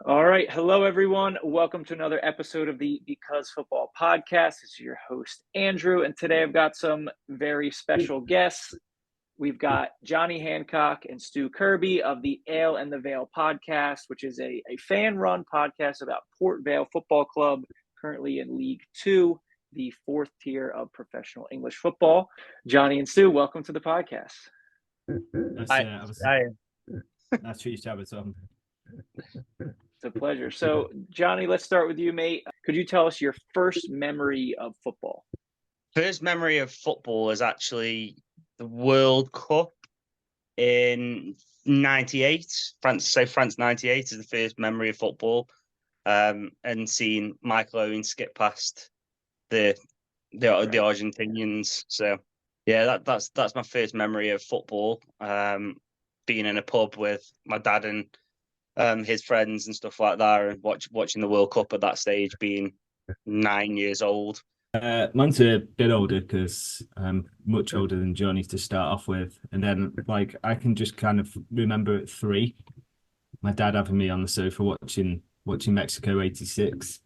All right. Hello, everyone. Welcome to another episode of the Because Football Podcast. This is your host, Andrew. And today I've got some very special guests. We've got Jonny Hancock and Stu Kerby of the Ale and the Vale Podcast, which is a fan-run podcast about Port Vale Football Club, currently in League Two, the fourth tier of professional English football. Jonny and Stu, welcome to the podcast. Nice to chat with Tom. It's a pleasure. So, Jonny, let's start with you, mate. Could you tell us your first memory of football? First memory of football is actually the World Cup in '98. France '98 is the first memory of football, and seeing Michael Owen skip past the Argentinians. So, yeah, that's my first memory of football. Being in a pub with my dad and his friends and stuff like that, and watching the World Cup at that stage, being 9 years old. Mine's a bit older because I'm much older than Jonny to start off with. And then, I can just kind of remember at 3, my dad having me on the sofa watching Mexico '86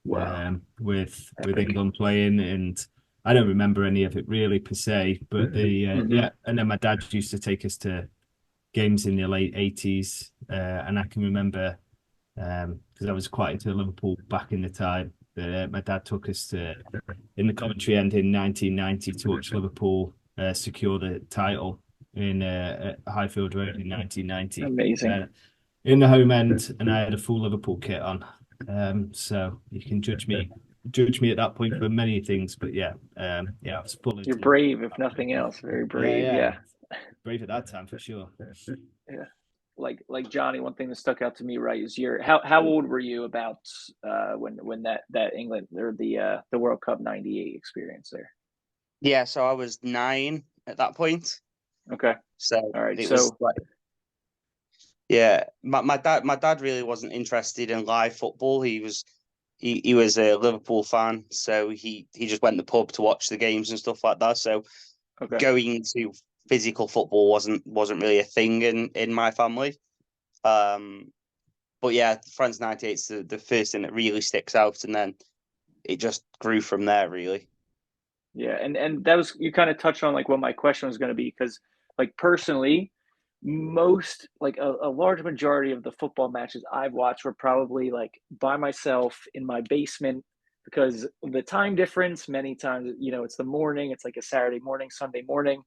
with England playing. And I don't remember any of it really per se. But and then my dad used to take us to games in the late '80s. And I can remember, because I was quite into Liverpool back in the time, my dad took us in the commentary end in 1990 to watch Liverpool secure the title at Highfield Road in 1990. Amazing. In the home end, and I had a full Liverpool kit on. So you can judge me at that point for many things, but I was full. You're brave, if nothing else. Very brave. Yeah. Brave at that time for sure. Yeah. Like Jonny, one thing that stuck out to me, right, is how old were you about when that England or the World Cup '98 experience there? Yeah, so I was 9 at that point. Okay. So all right. my dad really wasn't interested in live football. He was a Liverpool fan, so he just went to the pub to watch the games and stuff like that. So going to physical football wasn't really a thing in my family. But yeah, France '98 is the first thing that really sticks out, and then it just grew from there, really. Yeah, and that was, you kind of touched on what my question was going to be, because personally, most a large majority of the football matches I've watched were probably by myself in my basement, because the time difference. Many times, it's the morning, it's a Saturday morning, Sunday morning,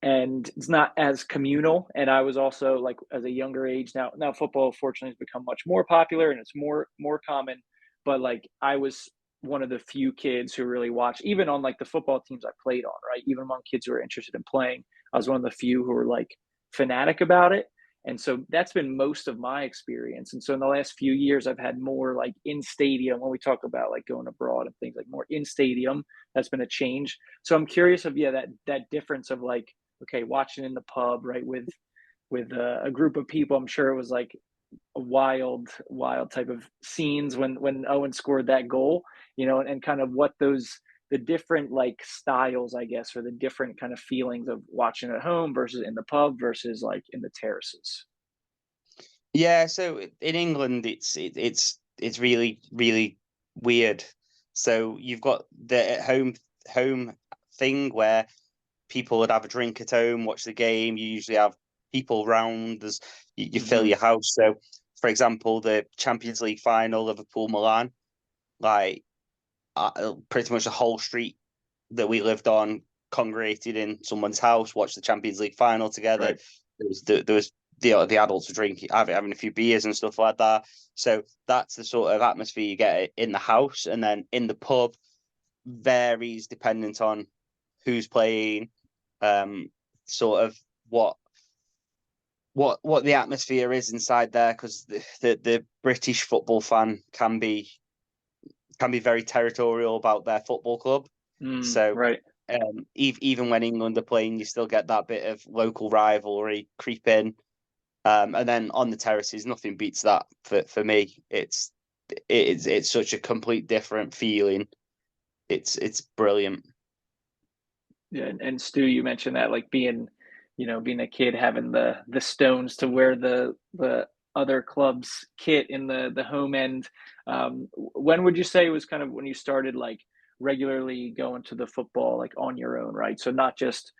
and it's not as communal. And I was also as a younger age, now football fortunately has become much more popular and it's more common, but I was one of the few kids who really watched, even on the football teams I played on, right? Even among kids who were interested in playing, I was one of the few who were fanatic about it. And so that's been most of my experience. And so in the last few years, I've had more in stadium, when we talk about going abroad and things, more in stadium. That's been a change. So I'm curious of that difference of okay, watching in the pub, right, with a group of people. I'm sure it was a wild type of scenes when Owen scored that goal, and kind of what the different styles, I guess, or the different kind of feelings of watching at home versus in the pub versus in the terraces. Yeah, so in England, it's really, really weird. So you've got the home thing where people would have a drink at home, watch the game. You usually have people round. You fill your house. So, for example, the Champions League final, Liverpool-Milan, pretty much the whole street that we lived on congregated in someone's house, watched the Champions League final together. Right. There was the adults were drinking, having a few beers and stuff like that. So that's the sort of atmosphere you get in the house, and then in the pub varies dependent on who's playing, sort of what the atmosphere is inside there, because the British football fan can be very territorial about their football club. So right. Even when England are playing, you still get that bit of local rivalry creep in. And then on the terraces, nothing beats that for me. It's such a complete different feeling. It's brilliant. Yeah, and Stu, you mentioned that being a kid, having the stones to wear the other clubs' kit in the home end. When would you say was kind of when you started like regularly going to the football like on your own, right? So not just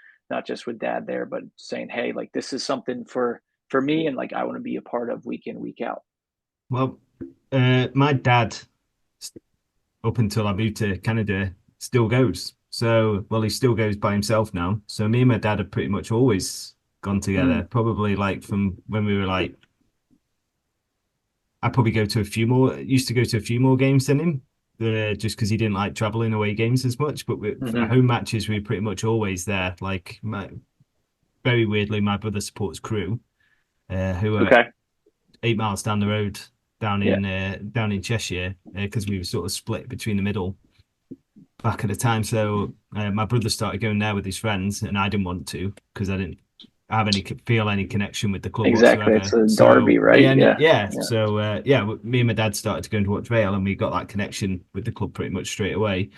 with dad there, but saying, hey, like this is something for me, and like I want to be a part of week in, week out. Well, my dad, up until I moved to Canada, still goes. So, well, he still goes by himself now. So me and my dad have pretty much always gone together. Probably like from when we were like, I probably used to go to a few more games than him, just because he didn't like traveling away games as much. But for home matches, we were pretty much always there. Like, very weirdly, my brother supports Crewe, who are Okay. 8 miles down the road down Yeah. in Cheshire, because we were sort of split between the middle back at the time. So my brother started going there with his friends, and I didn't want to because I didn't feel any connection with the club Exactly. whatsoever. It's a So derby, right? yeah. So me and my dad started to go and watch Vale, and we got that connection with the club pretty much straight away.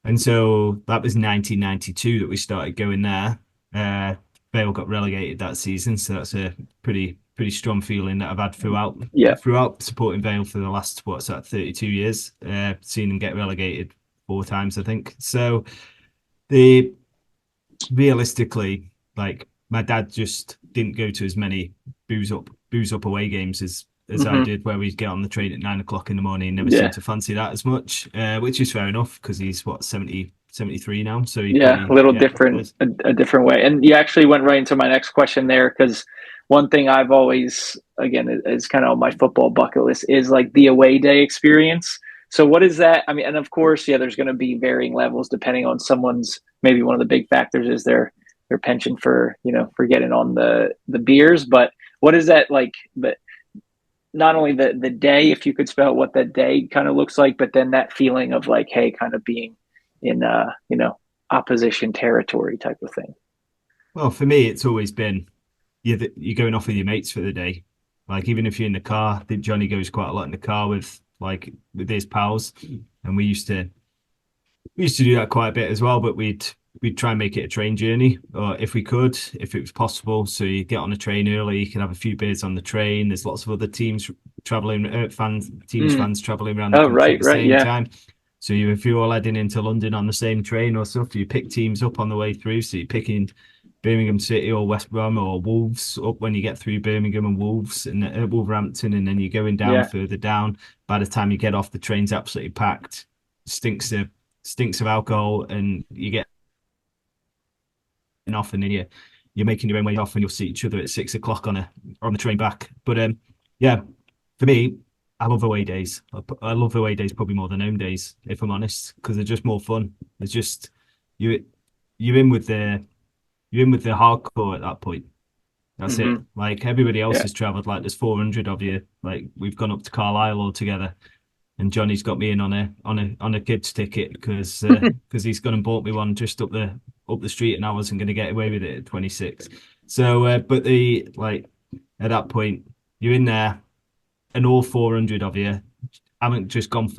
And so that was 1992 that we started going there. Vale got relegated that season, so that's a pretty strong feeling that I've had throughout supporting Vale for the last 32 years. Seen them get relegated 4 times, I think. So the realistically, like my dad just didn't go to as many booze up away games as I did, where we'd get on the train at 9 o'clock in the morning and never seemed to fancy that as much, which is fair enough because he's 73 now. So a little different, a different way. And you actually went right into my next question there, because one thing I've always, again, is kind of on my football bucket list is like the away day experience. So what is that? I mean, and of course, yeah, there's going to be varying levels depending on someone's, maybe one of the big factors is their penchant for, for getting on the beers. But what is that like? But not only the day, if you could spell what that day kind of looks like, but then that feeling of like, hey, kind of being in opposition territory type of thing. Well, for me, it's always been you're going off with your mates for the day. Like even if you're in the car, I think Jonny goes quite a lot in the car with his pals, and we used to do that quite a bit as well. But we'd try and make it a train journey, or if we could, if it was possible. So you get on a train early, you can have a few beers on the train. There's lots of other teams traveling, fans traveling around the country at the same time. So if you're all heading into London on the same train or stuff, you pick teams up on the way through. So you're picking Birmingham City or West Brom or Wolves up when you get through Birmingham and Wolves and Wolverhampton, and then you're going down further down. By the time you get off, the train's absolutely packed, stinks of alcohol, and you get off, and then you're making your own way off, and you'll see each other at 6 o'clock on the train back. But for me, I love away days. I love away days probably more than home days, if I'm honest, because they're just more fun. It's just you're in with the hardcore at that point. That's it. Like everybody else has travelled. Like there's 400 of you. Like we've gone up to Carlisle all together, and Jonny's got me in on a kids ticket because he's gone and bought me one just up the street, and I wasn't going to get away with it at 26. So, but at that point, you're in there, and all 400 of you haven't just gone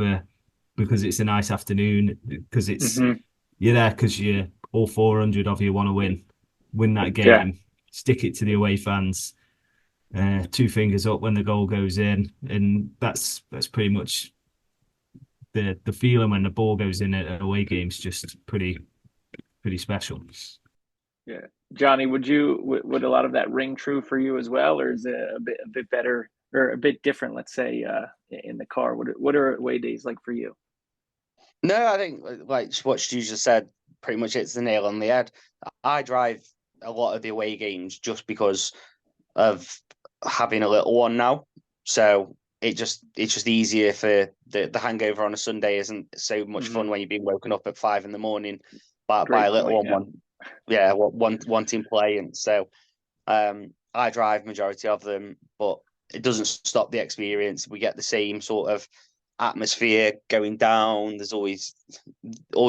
because it's a nice afternoon, because it's you're there because you all 400 of you want to win that game, stick it to the away fans, 2 fingers up when the goal goes in, and that's pretty much the feeling when the ball goes in at away games. Just pretty special. Yeah, Jonny, would a lot of that ring true for you as well, or is it a bit better or a bit different? Let's say in the car. What are away days like for you? No, I think like what Stu just said, pretty much it's the nail on the head. I drive a lot of the away games just because of having a little one now. So it's just easier for the hangover on a Sunday isn't so much fun when you've been woken up at 5 a.m. by a little one wanting play. And so I drive majority of them, but it doesn't stop the experience. We get the same sort of atmosphere going down. There's always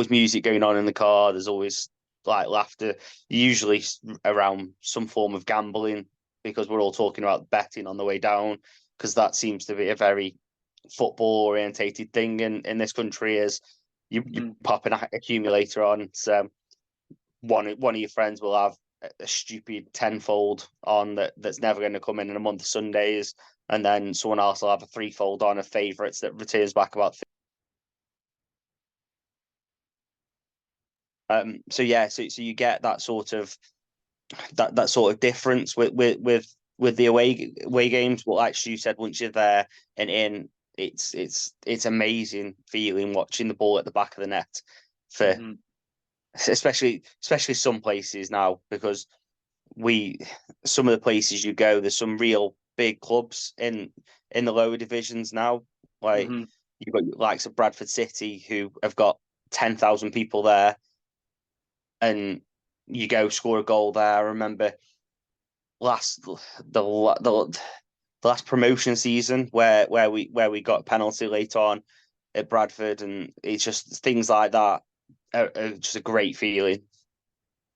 music going on in the car. There's always like laughter, usually around some form of gambling, because we're all talking about betting on the way down, because that seems to be a very football orientated thing in this country. Is you pop an accumulator on. So one of your friends will have a stupid tenfold on that's never going to come in a month of Sundays, and then someone else will have a threefold on of favourites that returns back about. So you get that sort of difference with the away games. But like Stu said, once you're there and in, it's amazing feeling watching the ball at the back of the net for especially some places now, because some of the places you go, there's some real big clubs in the lower divisions now. Like you've got likes of Bradford City, who have got 10,000 people there, and you go score a goal there. I remember the last promotion season where we got a penalty late on at Bradford, and it's just things like that are just a great feeling.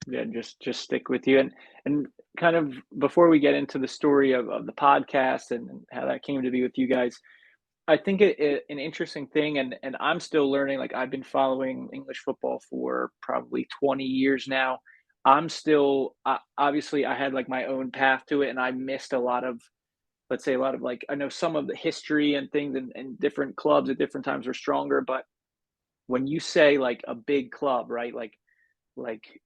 Yeah, just stick with you. And kind of before we get into the story of the podcast and how that came to be with you guys, I think an interesting thing, and I'm still learning. Like, I've been following English football for probably 20 years now. I'm still obviously I had like my own path to it, and I missed a lot of, let's say, like, I know some of the history and things, and different clubs at different times are stronger. But when you say like a big club, right? Like,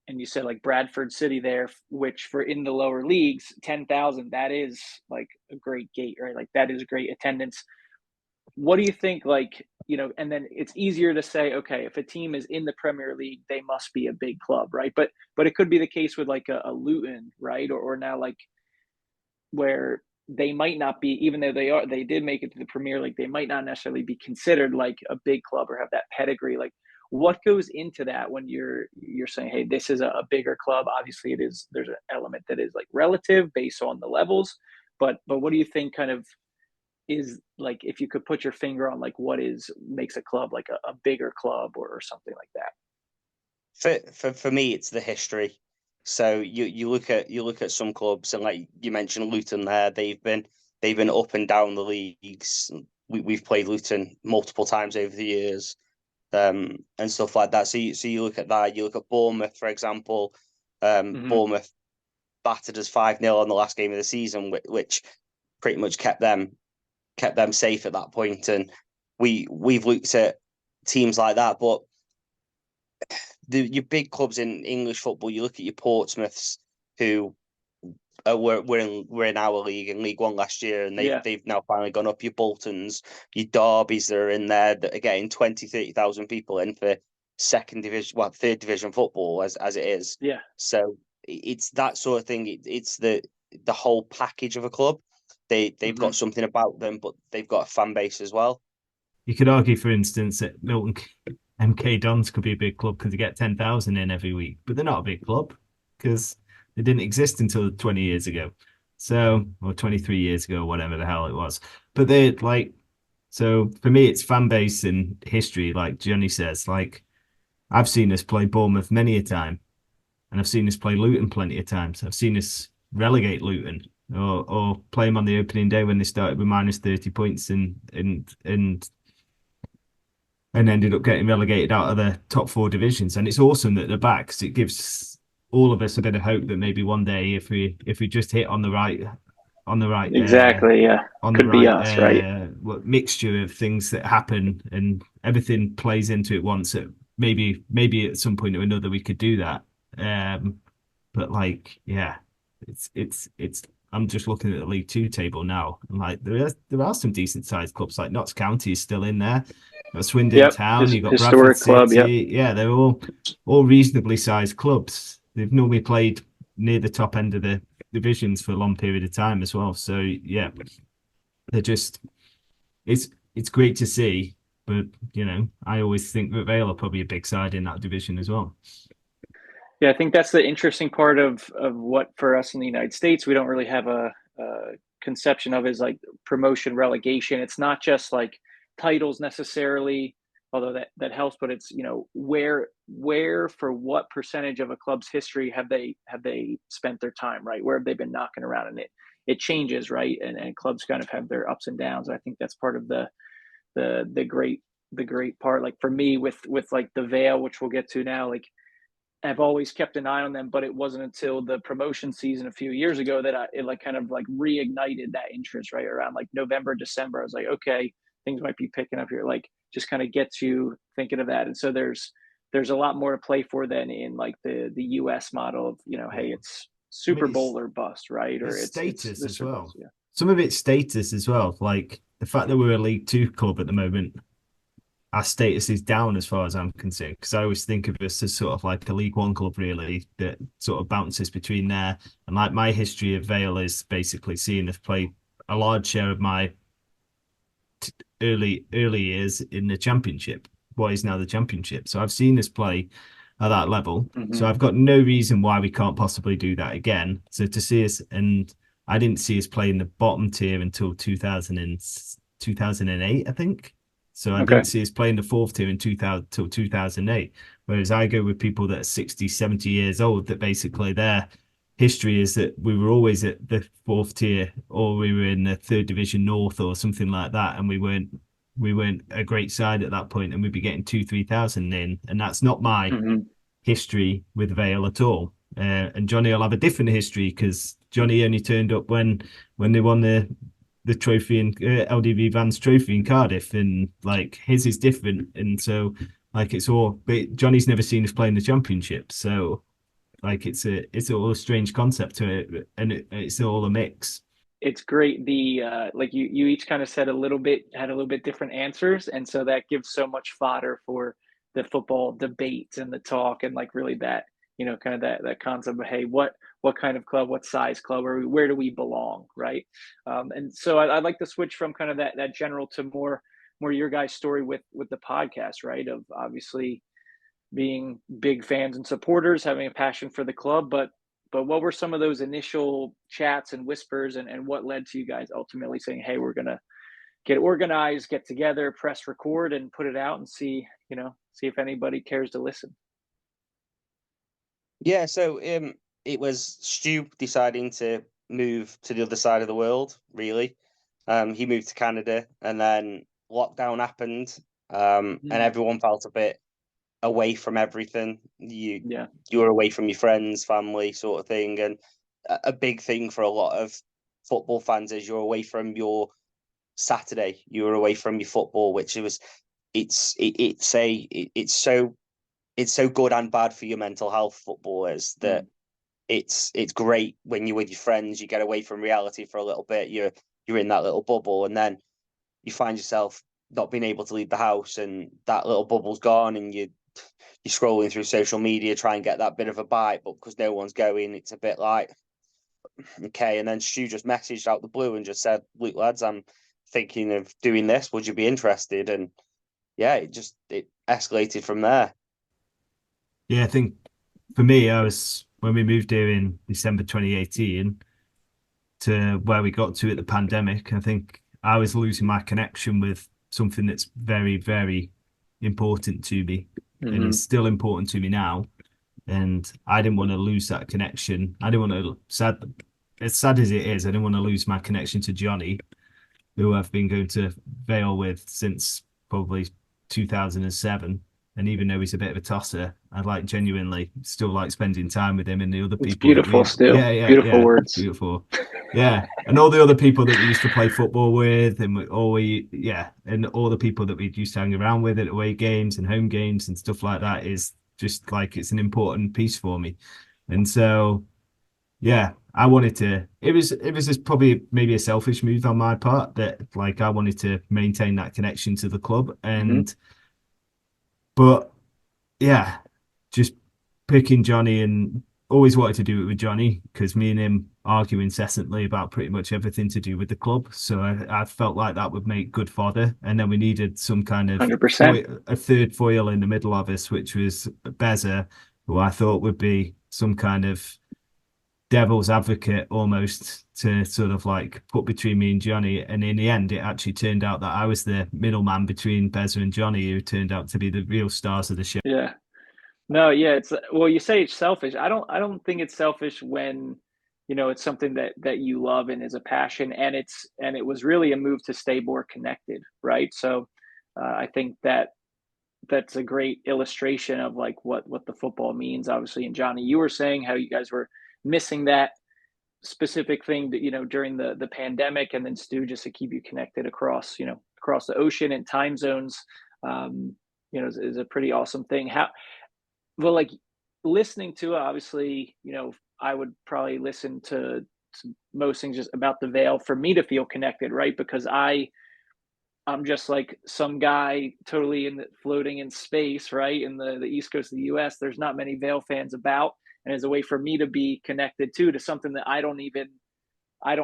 and you said like Bradford City there, which for in the lower leagues, 10,000, that is like a great gate, right? Like, that is great attendance. What do you think, like, and then it's easier to say, okay, if a team is in the Premier League, they must be a big club, right? But it could be the case with like a Luton, right? Or now, like, where they might not be, even though they did make it to the Premier League, they might not necessarily be considered like a big club or have that pedigree. Like, what goes into that when you're saying, hey, this is a bigger club? Obviously there's an element that is like relative based on the levels, but what do you think kind of is, like, if you could put your finger on like what makes a club like a bigger club or something like that? For me, it's the history. So you look at some clubs, and like you mentioned Luton there, they've been up and down the leagues. We've played Luton multiple times over the years, and stuff like that. So you look at that. You look at Bournemouth, for example. Bournemouth battered us 5-0 on the last game of the season, which pretty much kept them safe at that point. And we've looked at teams like that, but your big clubs in English football, you look at your Portsmouths, who were in our league, in League One last year, and they've now finally gone up. Your Boltons, your Derbys that are in there, that are getting 20,000-30,000 people in for third division football as it is. Yeah. So it's that sort of thing. It's the whole package of a club. They've got something about them, but they've got a fan base as well. You could argue, for instance, that Milton MK Dons could be a big club because they get 10,000 in every week, but they're not a big club because they didn't exist until 20 years ago. So, or 23 years ago, whatever the hell it was. But they're like, so for me, it's fan base and history, like Jonny says. Like, I've seen us play Bournemouth many a time, and I've seen us play Luton plenty of times. I've seen us relegate Luton or play them on the opening day when they started with minus 30 points and ended up getting relegated out of the top 4 divisions. And it's awesome that they're back, because it gives all of us a bit of hope that maybe one day, if we just hit on the right exactly, yeah, on could the be right us, right? Mixture of things that happen and everything plays into it once, that maybe at some point or another we could do that. But like, yeah, it's I'm just looking at the League Two table now, and like there are some decent sized clubs. Like Notts County is still in there. You've got Swindon Town, you've got historic Bradford City. Club, yep. Yeah, they're all reasonably sized clubs. They've normally played near the top end of the divisions for a long period of time as well. So yeah, they're just it's great to see. But I always think that Vale are probably a big side in that division as well. Yeah, I think that's the interesting part of what, for us in the United States, we don't really have a conception of, is like promotion, relegation. It's not just like titles necessarily, although that helps, but it's, where for what percentage of a club's history have they spent their time, right? Where have they been knocking around? And it changes, right? And clubs kind of have their ups and downs. I think that's part of the great part. Like for me with like the Vale, which we'll get to now, like have always kept an eye on them, but it wasn't until the promotion season a few years ago that it like kind of like reignited that interest, right around like November, December. I was like, okay, things might be picking up here. Like, just kind of gets you thinking of that. And so there's a lot more to play for than in like the US model of, hey, it's Super Bowl or bust, right? Or it's status as well. Bust, yeah. Some of it's status as well. Like the fact that we're a League Two club at the moment, our status is down as far as I'm concerned, because I always think of us as sort of like a League One club, really, that sort of bounces between there. And like my history of Vale is basically seeing us play a large share of my early years in the Championship, what is now the Championship. So I've seen us play at that level. So I've got no reason why we can't possibly do that again. So to see us, and I didn't see us play in the bottom tier until 2008, I think. So I didn't see us playing the fourth tier in 2000 till 2008. Whereas I go with people that are 60, 70 years old, that basically their history is that we were always at the fourth tier, or we were in the third division north or something like that. And we weren't a great side at that point, and we'd be getting 2,000-3,000 in. And that's not my history with Vale at all. And Jonny will have a different history, because Jonny only turned up when they won the trophy in LDV Vans trophy in Cardiff, and like his is different. And so like it's all, but Jonny's never seen us play in the Championship, so like it's all a strange concept to it, and it's all a mix. It's great. The like you each kind of had a little bit different answers, and so that gives so much fodder for the football debates and the talk, and like really that kind of that concept of, hey, what kind of club, what size club, or where do we belong, right? And so I'd like to switch from kind of that general to more your guys' story with the podcast, right? Of obviously being big fans and supporters, having a passion for the club, but what were some of those initial chats and whispers, and what led to you guys ultimately saying, hey, we're gonna get organized, get together, press record, and put it out and see if anybody cares to listen? Yeah, so it was Stu deciding to move to the other side of the world, really. He moved to Canada, and then lockdown happened, and everyone felt a bit away from everything. You were away from your friends, family, sort of thing. And a big thing for a lot of football fans is you're away from your Saturday, you're away from your football, which it's so good and bad for your mental health, football is, that it's great when you're with your friends, you get away from reality for a little bit, you're in that little bubble, and then you find yourself not being able to leave the house, and that little bubble's gone, and you're scrolling through social media, try and get that bit of a bite, but because no one's going, it's a bit like, okay. And then Stu just messaged out the blue and just said, look, lads, I'm thinking of doing this, would you be interested? And yeah, it escalated from there. Yeah, I think for me, when we moved here in December 2018 to where we got to at the pandemic, I think I was losing my connection with something that's very, very important to me, and is still important to me now. And I didn't want to lose that connection. I didn't want to, as sad as it is, I didn't want to lose my connection to Jonny, who I've been going to Vale with since probably 2007. And even though he's a bit of a tosser, I genuinely still like spending time with him and the other people. It's beautiful still. Beautiful words. Beautiful. Yeah. And all the other people that we used to play football with, and and all the people that we used to hang around with at away games and home games and stuff like that, is just like, it's an important piece for me. And so, yeah, I wanted to, it was just probably maybe a selfish move on my part, that like I wanted to maintain that connection to the club. And but yeah, just picking Jonny, and always wanted to do it with Jonny, because me and him argue incessantly about pretty much everything to do with the club. So I felt like that would make good fodder. And then we needed some kind of 100%. A third foil in the middle of us, which was Beza, who I thought would be some kind of devil's advocate almost, to sort of like put between me and Jonny. And in the end, it actually turned out that I was the middleman between Beza and Jonny, who turned out to be the real stars of the show. Yeah. No, yeah, it's, well, you say it's selfish. I don't think it's selfish when, it's something that you love and is a passion, and it was really a move to stay more connected, right? So I think that that's a great illustration of like what the football means, obviously. And Jonny, you were saying how you guys were missing that specific thing that, during the pandemic, and then Stu, just to keep you connected across, across the ocean and time zones, is a pretty awesome thing. Well, like listening to it, obviously, I would probably listen to most things just about the Vale for me to feel connected, right? Because I'm just like some guy totally floating in space, right? In the East Coast of the US, there's not many Vale fans about. And as a way for me to be connected to something that I don't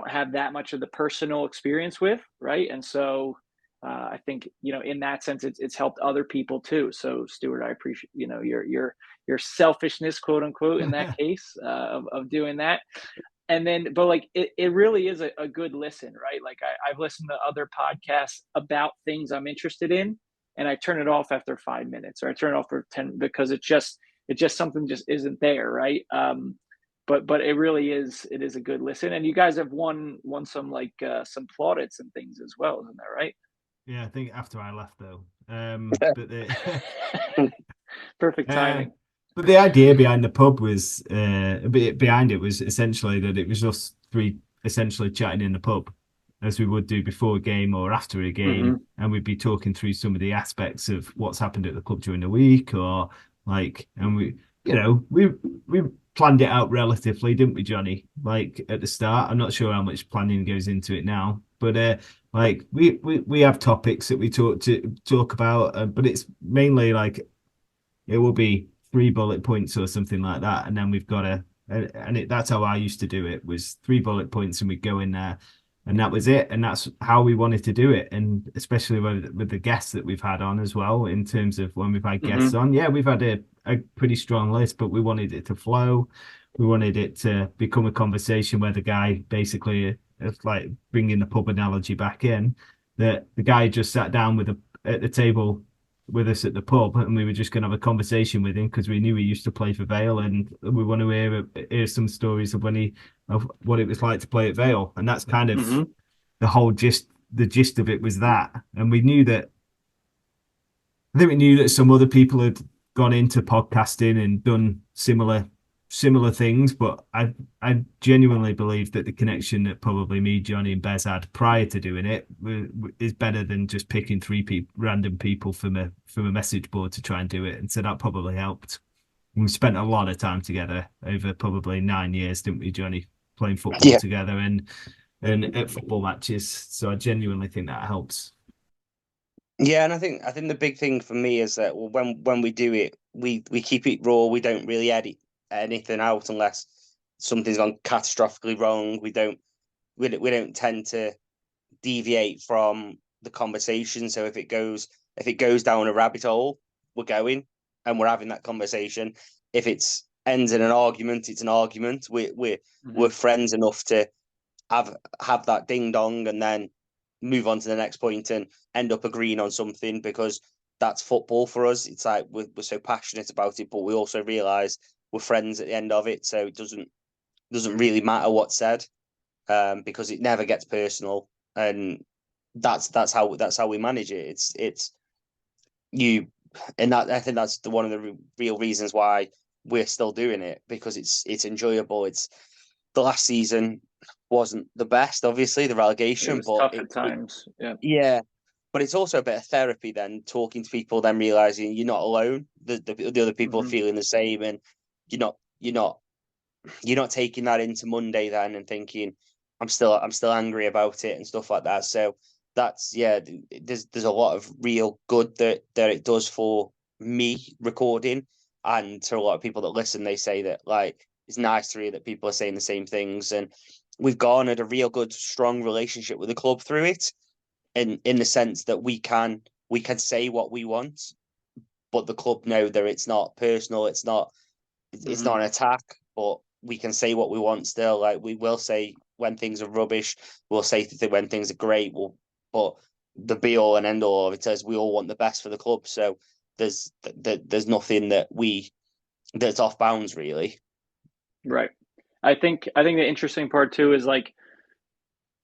have that much of the personal experience with, right? And so I think, in that sense, it's helped other people too. So Stuart, I appreciate, your selfishness, quote unquote, in that case, of doing that. And then, but like, it really is a good listen, right? Like I've listened to other podcasts about things I'm interested in, and I turn it off after 5 minutes, or I turn it off for 10, because it just something just isn't there, right? But it really is, it is a good listen. And you guys have won some like some plaudits and things as well, isn't that right? Yeah, I think after I left though. But perfect timing. But the idea behind the pub was behind it was essentially that it was us three essentially chatting in the pub, as we would do before a game or after a game, and we'd be talking through some of the aspects of what's happened at the club during the week, or like, and we planned it out relatively, didn't we, Jonny? Like at the start, I'm not sure how much planning goes into it now, but like we have topics that we talk about, but it's mainly like it will be 3 bullet points or something like that, and then we've got that's how I used to do it, was 3 bullet points, and we'd go in there, and that was it, and that's how we wanted to do it. And especially with the guests that we've had on as well, in terms of when we've had guests on, yeah, we've had a pretty strong list, but we wanted it to flow. We wanted it to become a conversation where the guy basically, it's like bringing the pub analogy back in, that the guy just sat down at the table with us at the pub, and we were just going to have a conversation with him because we knew he used to play for Vale, and we want to hear some stories of what it was like to play at Vale. And that's kind of the whole gist. The gist of it was that, and we knew that. I think we knew that some other people had gone into podcasting and done similar things, but I genuinely believe that the connection that probably me, Jonny, and Bez had prior to doing it is better than just picking random people from a message board to try and do it. And so that probably helped. And we spent a lot of time together over probably 9 years, didn't we, Jonny, playing football together and at football matches. So I genuinely think that helps. Yeah, and I think the big thing for me is that when we do it, we keep it raw. We don't really edit anything out unless something's gone catastrophically wrong. We don't tend to deviate from the conversation. So if it goes down a rabbit hole, we're going and we're having that conversation. If it's ends in an argument, it's an argument. We're friends enough to have that ding dong and then move on to the next point and end up agreeing on something, because that's football for us. It's like we're so passionate about it, but we also realise we're friends at the end of it, so it doesn't really matter what's said, because it never gets personal, and that's how we manage it. It's you, and that I think that's one of the real reasons why we're still doing it, because it's enjoyable. It's the last season wasn't the best, obviously, the relegation, it was tough at times. Yeah. But it's also a bit of therapy then, talking to people, then realizing you're not alone. The other people are feeling the same, and you're not taking that into Monday then and thinking I'm still angry about it and stuff like that. So that's there's a lot of real good that it does for me recording, and to a lot of people that listen, they say that like it's nice to hear that people are saying the same things, and we've garnered a real good strong relationship with the club through it. In the sense that we can say what we want, but the club know that it's not personal, it's not an attack, but we can say what we want still. Like we will say when things are rubbish, we'll say when things are great. But the be all and end all of it is we all want the best for the club. So there's nothing that's off bounds really. Right. I think the interesting part too is like,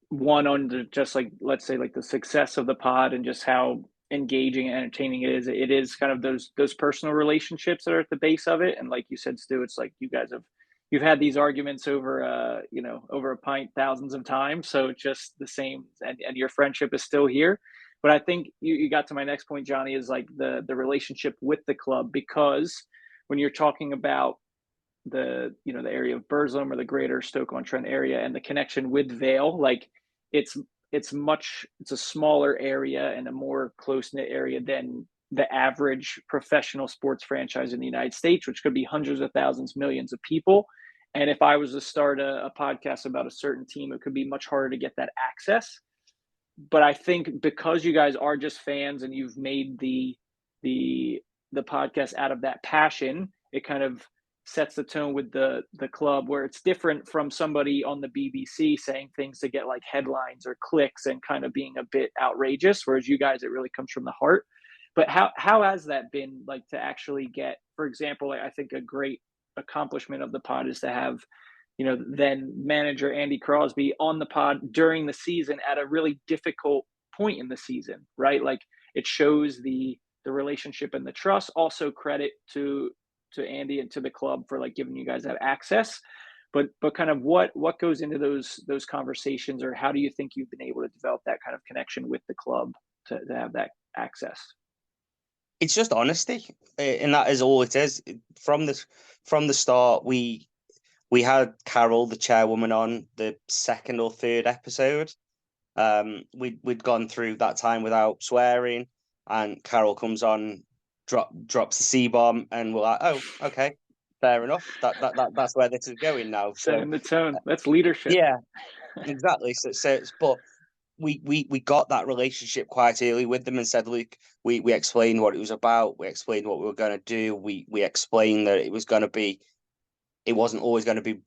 one, on just like, let's say like the success of the pod and just how engaging and entertaining it is kind of those personal relationships that are at the base of it. And like you said, Stu, it's like you've had these arguments over over a pint thousands of times, so just the same, and your friendship is still here. But I think you got to my next point, Johnny, is like the relationship with the club, because when you're talking about the area of Burslem or the greater Stoke-on-Trent area and the connection with Vale, like it's a smaller area and a more close-knit area than the average professional sports franchise in the United States, which could be hundreds of thousands, millions of people. And if I was to start a podcast about a certain team, it could be much harder to get that access. But I think because you guys are just fans and you've made the podcast out of that passion, it kind of sets the tone with the club, where it's different from somebody on the BBC saying things to get like headlines or clicks and kind of being a bit outrageous, whereas you guys, it really comes from the heart. But how has that been, like, to actually get, for example, I think a great accomplishment of the pod is to have, then manager Andy Crosby on the pod during the season at a really difficult point in the season, right? Like, it shows the relationship and the trust. Also credit to Andy and to the club for like giving you guys that access. But kind of what goes into those conversations, or how do you think you've been able to develop that kind of connection with the club to have that access? It's just honesty, and that is all it is. From the start, we had Carol, the chairwoman, on the second or third episode. We'd gone through that time without swearing, and Carol comes on, drops the C-bomb, and we're like, oh, okay, fair enough. That's where this is going now. Setting the tone. That's leadership. Yeah, exactly. So but we got that relationship quite early with them and said, look, we explained what it was about. We explained what we were going to do. We explained that it wasn't always going to be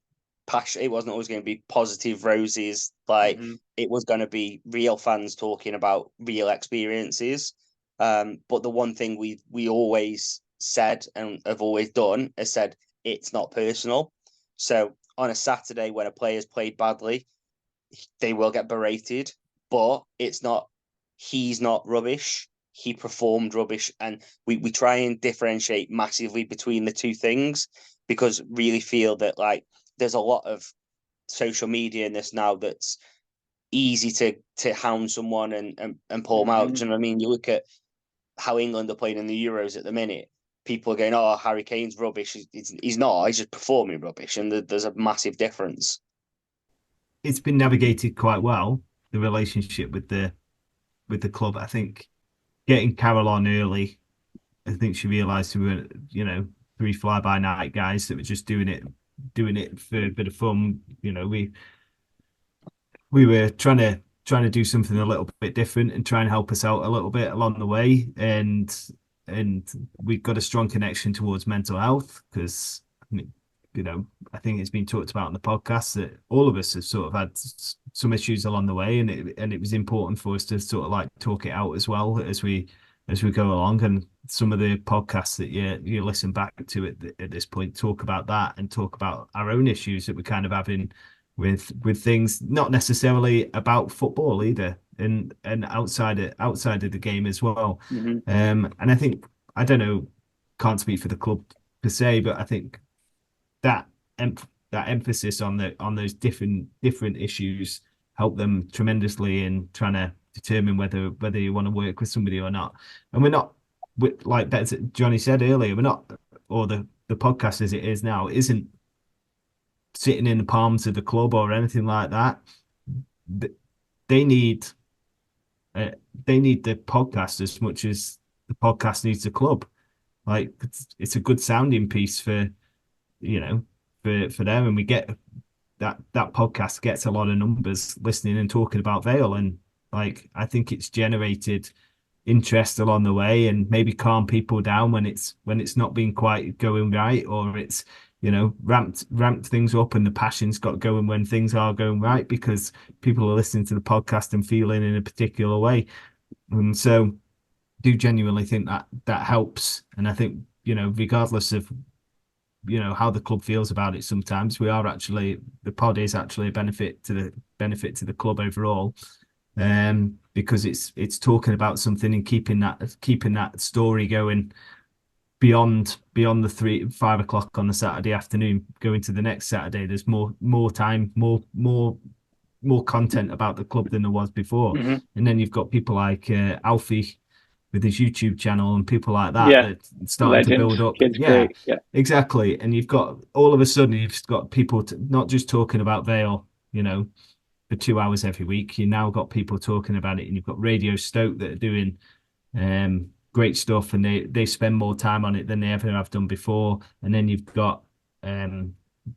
passion. It wasn't always going to be positive roses. Like, it was going to be real fans talking about real experiences. But the one thing we always said and have always done is said, it's not personal. So on a Saturday when a player's played badly, they will get berated, but he's not rubbish. He performed rubbish. And we try and differentiate massively between the two things, because really feel that, like, there's a lot of social media in this now that's easy to hound someone and pull them out. Do you know what I mean? You look at how England are playing in the Euros at the minute. People are going, oh, Harry Kane's rubbish. He's not. He's just performing rubbish. And there's a massive difference. It's been navigated quite well, the relationship with the club. I think getting Carol on early, I think she realised we were, three fly-by-night guys that were just doing it for a bit of fun. We were trying to do something a little bit different and try and help us out a little bit along the way. And we've got a strong connection towards mental health, because I think it's been talked about in the podcast that all of us have sort of had some issues along the way, and it was important for us to sort of like talk it out as well as we go along. And some of the podcasts that you listen back to at this point talk about that, and talk about our own issues that we're kind of having with things not necessarily about football either, and outside of the game as well. And I think, I don't know, can't speak for the club per se, but I think that emphasis on those different issues help them tremendously in trying to determine whether you want to work with somebody or not. And we're not, like Jonny said earlier, we're not, or the podcast as it is now isn't sitting in the palms of the club or anything like that. They need the podcast as much as the podcast needs the club. Like, it's a good sounding piece for them, and we get that podcast gets a lot of numbers listening and talking about Vale, and like, I think it's generated interest along the way, and maybe calm people down when it's not been quite going right, or it's ramped things up, and the passion's got going when things are going right, because people are listening to the podcast and feeling in a particular way. And so do genuinely think that helps. And I think, regardless of how the club feels about it, sometimes the pod is actually a benefit to the club overall, because it's talking about something and keeping that story going beyond the 5 o'clock on the Saturday afternoon, going to the next Saturday. There's more time, more content about the club than there was before. Mm-hmm. And then you've got people like Alfie with his YouTube channel and people like Yeah. that starting to build up. Kid's great. Yeah, exactly. And you've got all of a sudden you've got people not just talking about Vale, for 2 hours every week. You now got people talking about it, and you've got Radio Stoke that are doing great stuff, and they spend more time on it than they ever have done before. And then you've got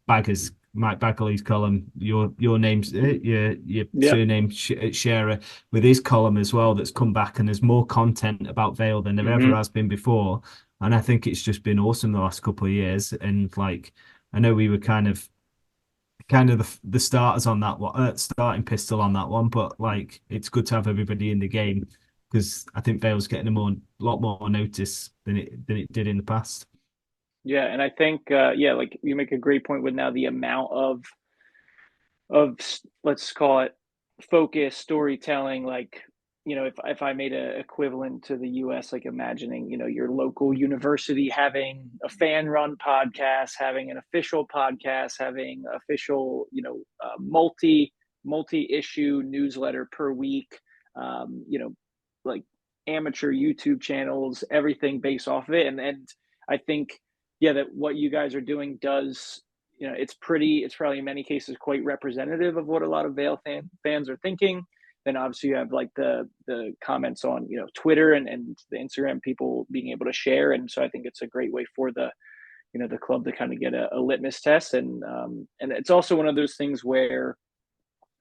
Baggers, Mike Bagley's column, your name's your surname sharer with his column as well, that's come back, and there's more content about Vale than there ever has been before. And I think it's just been awesome the last couple of years. And like, I know we were kind of the starters on that one, starting pistol on that one, but like, it's good to have everybody in the game, because I think Vale's getting a lot more notice than it did in the past. Yeah, and I think like you make a great point with now the amount of let's call it focus storytelling. Like, if I made an equivalent to the US, like imagining, your local university having a fan run podcast, having an official podcast, having official, multi issue newsletter per week, like amateur YouTube channels, everything based off of it. And I think, that what you guys are doing does, it's probably in many cases quite representative of what a lot of Vale fans are thinking. Then obviously you have like the comments on, Twitter and the Instagram, people being able to share. And so I think it's a great way for the club to kind of get a litmus test. And it's also one of those things where,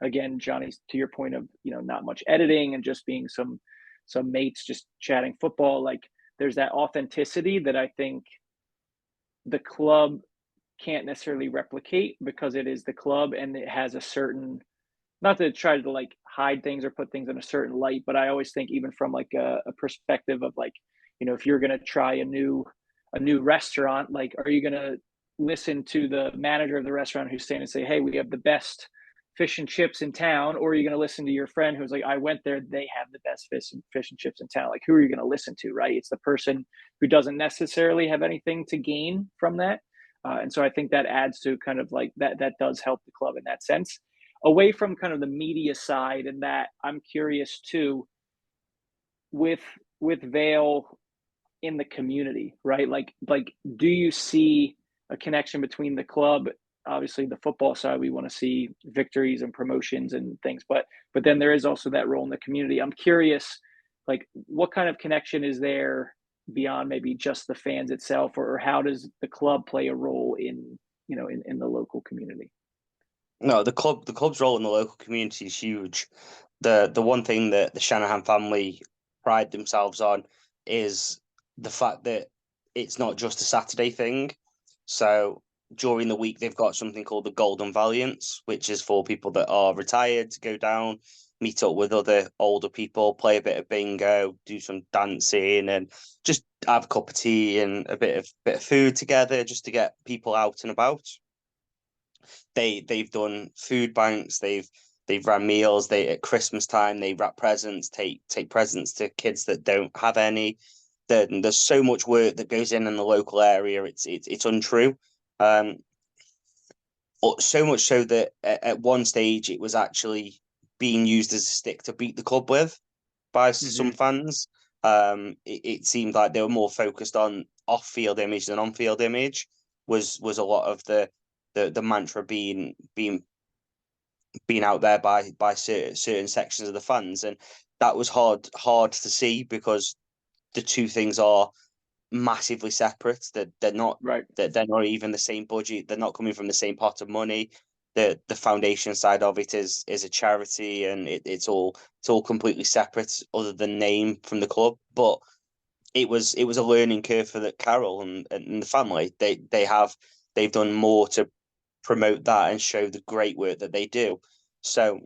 again, Johnny, to your point of, not much editing and just being some mates just chatting football, like there's that authenticity that I think the club can't necessarily replicate, because it is the club and it has a certain, not to try to like hide things or put things in a certain light, but I always think, even from like a perspective of like, if you're going to try a new restaurant, like, are you going to listen to the manager of the restaurant who's saying and say, hey, we have the best fish and chips in town? Or are you going to listen to your friend who's like, I went there, they have the best fish and chips in town? Like, who are you going to listen to, right? It's the person who doesn't necessarily have anything to gain from that. And so I think that adds to kind of like that does help the club in that sense. Away from kind of the media side, and that, I'm curious too, with Vale in the community, right? Like, do you see a connection between the club? Obviously, the football side, we want to see victories and promotions and things, but then there is also that role in the community. I'm curious, like, what kind of connection is there beyond maybe just the fans itself, or how does the club play a role in the local community? No, the club's role in the local community is huge. The one thing that the Shanahan family pride themselves on is the fact that it's not just a Saturday thing. So during the week, they've got something called the Golden Valiants, which is for people that are retired to go down, meet up with other older people, play a bit of bingo, do some dancing, and just have a cup of tea and a bit of food together, just to get people out and about. They've done food banks. They've ran meals. At Christmas time, they wrap presents, take presents to kids that don't have any. There's so much work that goes in the local area. It's untrue. So much so that at one stage it was actually being used as a stick to beat the club with by some fans. It seemed like they were more focused on off-field image than on-field image. Was a lot of the mantra being out there by certain sections of the fans, and that was hard to see, because the two things are massively separate. They're not right. They're not even the same budget. They're not coming from the same pot of money. The foundation side of it is a charity, and it's all completely separate, other than name, from the club. But it was a learning curve for the Carol and the family. They've done more to promote that and show the great work that they do. So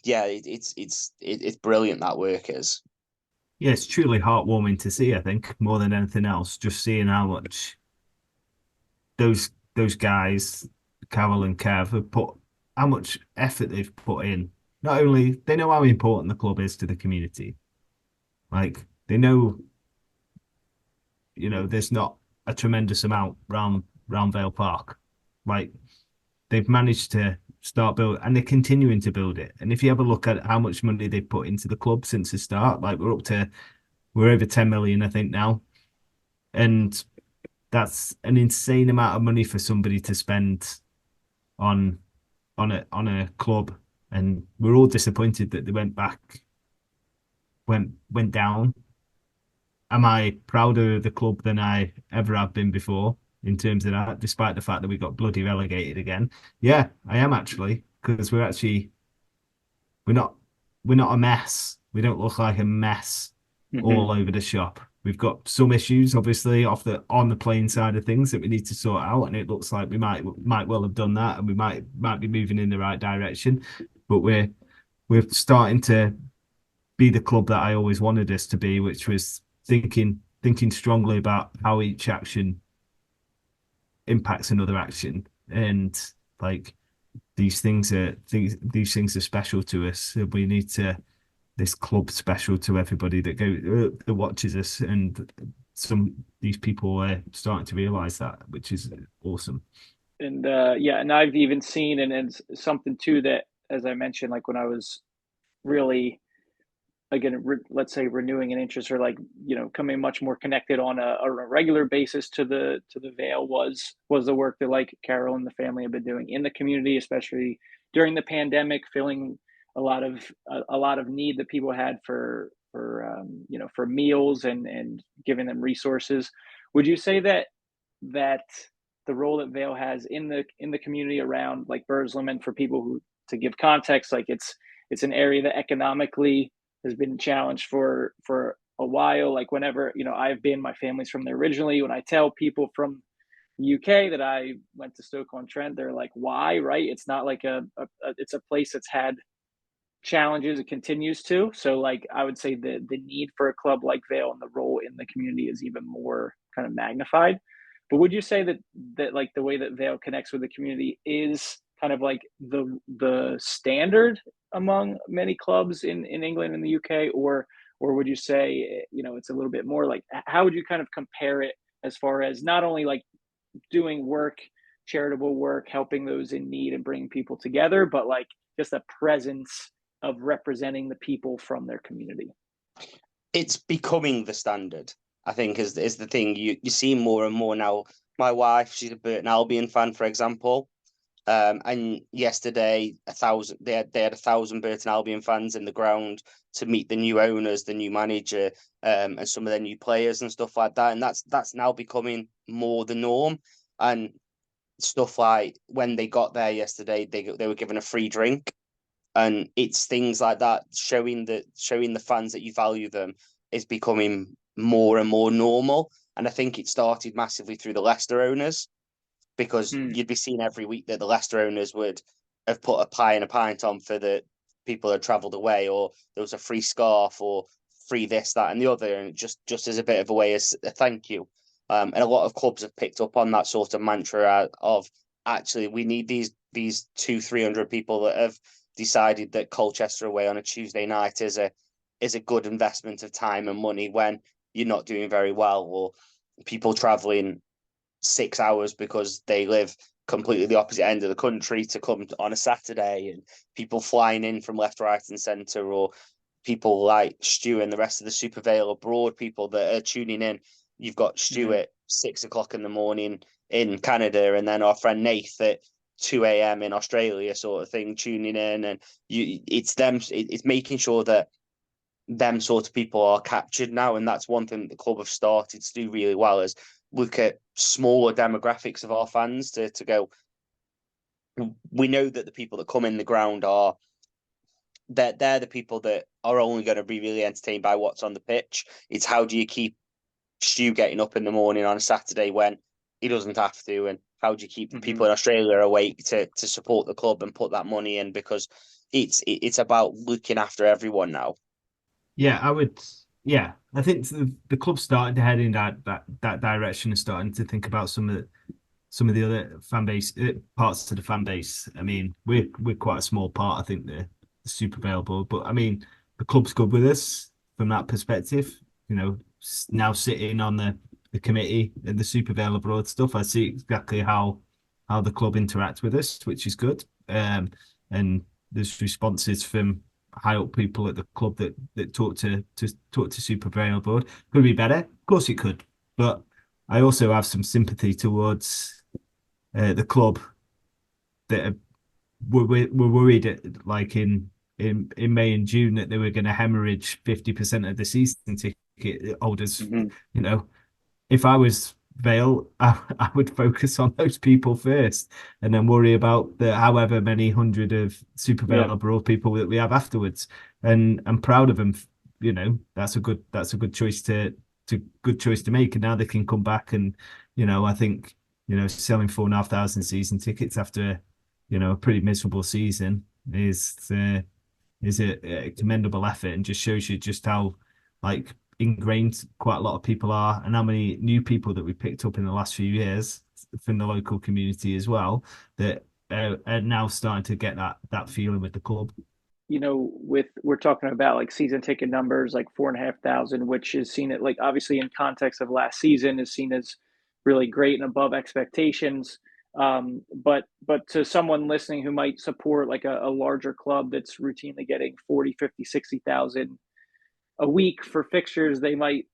yeah, it's brilliant, that work is. Yeah, it's truly heartwarming to see, I think, more than anything else, just seeing how much those guys, Carol and Kev, have put, how much effort they've put in not only they know how important the club is to the community, like they know, there's not a tremendous amount round Vale Park. Like they've managed to start build and they're continuing to build it. And if you have a look at how much money they've put into the club since the start, like we're over 10 million, I think now. And that's an insane amount of money for somebody to spend on on a club. And we're all disappointed that they went down. Am I prouder of the club than I ever have been before in terms of that, despite the fact that we got bloody relegated again? Yeah, I am actually, because we're not we're not a mess. We don't look like a mess all over the shop. We've got some issues, obviously, on the playing side of things that we need to sort out, and it looks like we might well have done that, and we might be moving in the right direction. But we're starting to be the club that I always wanted us to be, which was thinking strongly about how each action impacts another action, and like these things are special to us. We need to this club special to everybody that watches us, and these people are starting to realize that, which is awesome. And yeah, and I've even seen and something too that, as I mentioned, like when I was really again, let's say renewing an interest or like coming much more connected on a regular basis to the Vale was the work that like Carol and the family have been doing in the community, especially during the pandemic, filling a lot of need that people had for for meals and giving them resources. Would you say that the role that Vale has in the community around like Burslem, and for people who, to give context, like it's an area that economically has been challenged for a while. Like whenever my family's from there originally. When I tell people from the UK that I went to Stoke-on-Trent, they're like, "Why?" Right? It's not like it's a place that's had challenges. It continues to. So like I would say the need for a club like Vale and the role in the community is even more kind of magnified. But would you say that like the way that Vale connects with the community is kind of like the standard among many clubs in England and the UK, or would you say it's a little bit more like, how would you kind of compare it as far as not only like doing work, charitable work, helping those in need and bringing people together, but like just a presence of representing the people from their community? It's becoming the standard, I think, is the thing. You see more and more now. My wife, she's a Burton Albion fan, for example. And yesterday, they had 1,000 Burton Albion fans in the ground to meet the new owners, the new manager, and some of their new players and stuff like that. And that's now becoming more the norm. And stuff like when they got there yesterday, they were given a free drink, and it's things like that showing the fans that you value them is becoming more and more normal. And I think it started massively through the Leicester owners, because you'd be seeing every week that the Leicester owners would have put a pie and a pint on for the people that travelled away, or there was a free scarf or free this, that, and the other, and just as a bit of a way as a thank you. And a lot of clubs have picked up on that sort of mantra of actually we need these 200-300 people that have decided that Colchester away on a Tuesday night is a good investment of time and money when you're not doing very well, or people travelling 6 hours because they live completely the opposite end of the country to come on a Saturday, and people flying in from left, right, and centre, or people like Stu and the rest of the Super Vale abroad people that are tuning in. You've got Stu at 6 o'clock in the morning in Canada, and then our friend Nath at 2 a.m. in Australia, sort of thing, tuning in, and it's making sure that them sort of people are captured now. And that's one thing that the club have started to do really well, is look at smaller demographics of our fans to go, we know that the people that come in the ground they're the people that are only going to be really entertained by what's on the pitch. It's how do you keep Stu getting up in the morning on a Saturday when he doesn't have to, and how do you keep people in Australia awake to support the club and put that money in, because it's about looking after everyone now. Yeah, I think the club's starting to head in that direction and starting to think about some of the other fan base parts of the fan base. I mean, we're quite a small part. I think the Super Vale board. But I mean, the club's good with us from that perspective. Now sitting on the committee and the Super Vale abroad stuff, I see exactly how the club interacts with us, which is good. And there's responses from high up people at the club that talk to Super Vale board. Could it be better? Of course it could. But I also have some sympathy towards the club that were worried like in May and June that they were going to hemorrhage 50% of the season ticket holders. If I was Vale, I would focus on those people first and then worry about the however many hundred of Super Vale abroad people that we have afterwards. And I'm proud of them. That's a good choice to make. And now they can come back and, I think, selling 4,500 season tickets after, a pretty miserable season is a commendable effort, and just shows you just how ingrained quite a lot of people are, and how many new people that we picked up in the last few years from the local community as well that are now starting to get that feeling with the club. We're talking about season ticket numbers, 4,500, which is seen at obviously in context of last season is seen as really great and above expectations. But to someone listening who might support a larger club that's routinely getting 40, 50, 60,000 a week for fixtures, they might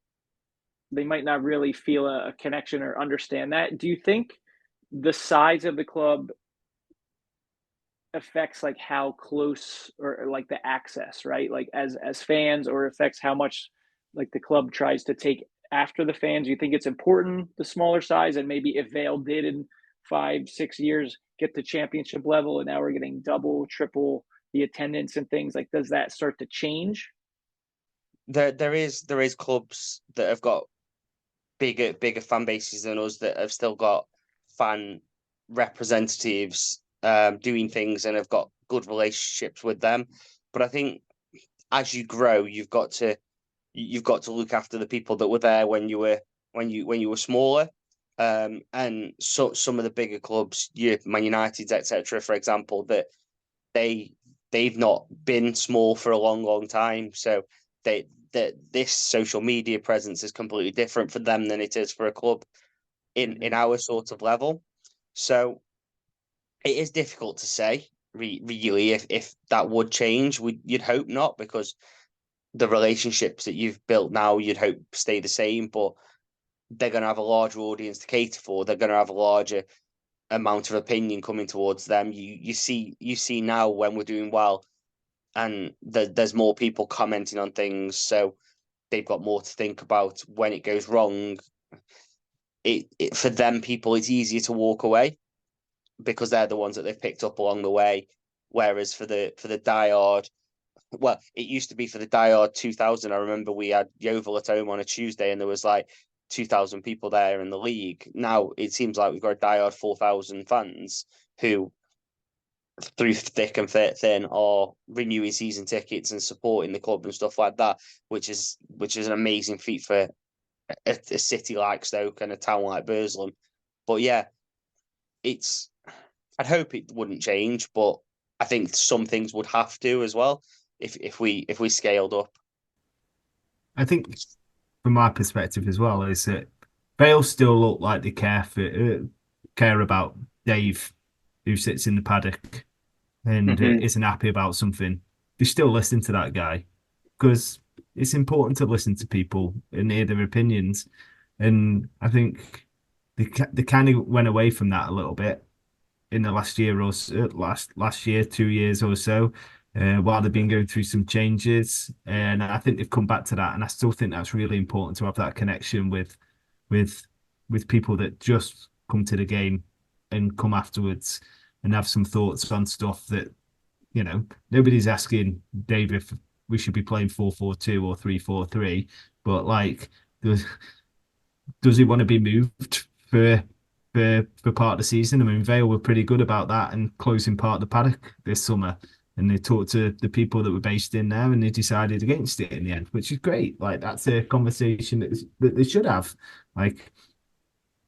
not really feel a connection or understand that. Do you think the size of the club affects how close or the access, right? As fans, or affects how much the club tries to take after the fans? Do you think it's important, the smaller size, and maybe if Vale did in 5-6 years get to championship level and now we're getting double, triple the attendance and things, does that start to change? There is clubs that have got bigger fan bases than us that have still got fan representatives doing things and have got good relationships with them. But I think as you grow, you've got to look after the people that were there when you were smaller. And so some of the bigger clubs, Man United, etc., for example, that they've not been small for a long time. So this social media presence is completely different for them than it is for a club in our sort of level. So it is difficult to say, really, if that would change. You'd hope not, because the relationships that you've built now, you'd hope stay the same, but they're going to have a larger audience to cater for. They're going to have a larger amount of opinion coming towards them. You see now when we're doing well, and there's more people commenting on things, so they've got more to think about. When it goes wrong, it for them people, it's easier to walk away because they're the ones that they've picked up along the way. Whereas for the diehard, well, it used to be for the diehard 2000. I remember we had Yeovil at home on a Tuesday, and there was 2,000 people there in the league. Now it seems like we've got a diehard 4,000 fans who, through thick and thin, are renewing season tickets and supporting the club and stuff like that, which is an amazing feat for a city like Stoke and a town like Burslem. But yeah, I'd hope it wouldn't change, but I think some things would have to as well if we scaled up. I think from my perspective as well is that Vale still look like they care about Dave, who sits in the paddock and isn't happy about something. They still listen to that guy, because it's important to listen to people and hear their opinions. And I think they kind of went away from that a little bit in the last year or so, last year, 2 years or so, while they've been going through some changes. And I think they've come back to that. And I still think that's really important, to have that connection with people that just come to the game and come afterwards and have some thoughts on stuff that, nobody's asking Dave if we should be playing 4-4-2 or 3-4-3, but does he want to be moved for part of the season? I mean, Vale were pretty good about that and closing part of the paddock this summer, and they talked to the people that were based in there, and they decided against it in the end, which is great. That's a conversation that they should have.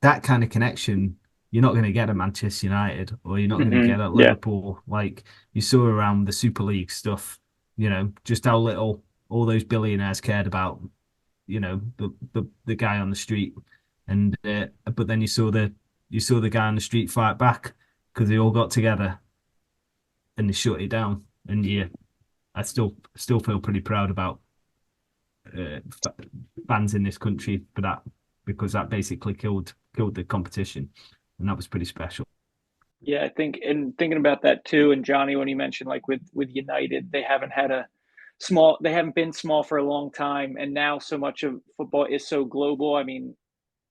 That kind of connection you're not going to get at Manchester United, or you're not going to Hmm. get at Yeah. Liverpool. Like you saw around the Super League stuff, just how little all those billionaires cared about, the guy on the street. And but then you saw the guy on the street fight back because they all got together and they shut it down. And yeah, I still feel pretty proud about uh, fans in this country for that, because that basically killed the competition, and that was pretty special. Yeah, I think, and thinking about that too, and Johnny, when you mentioned like with United, they haven't been small for a long time, and now so much of football is so global. I mean,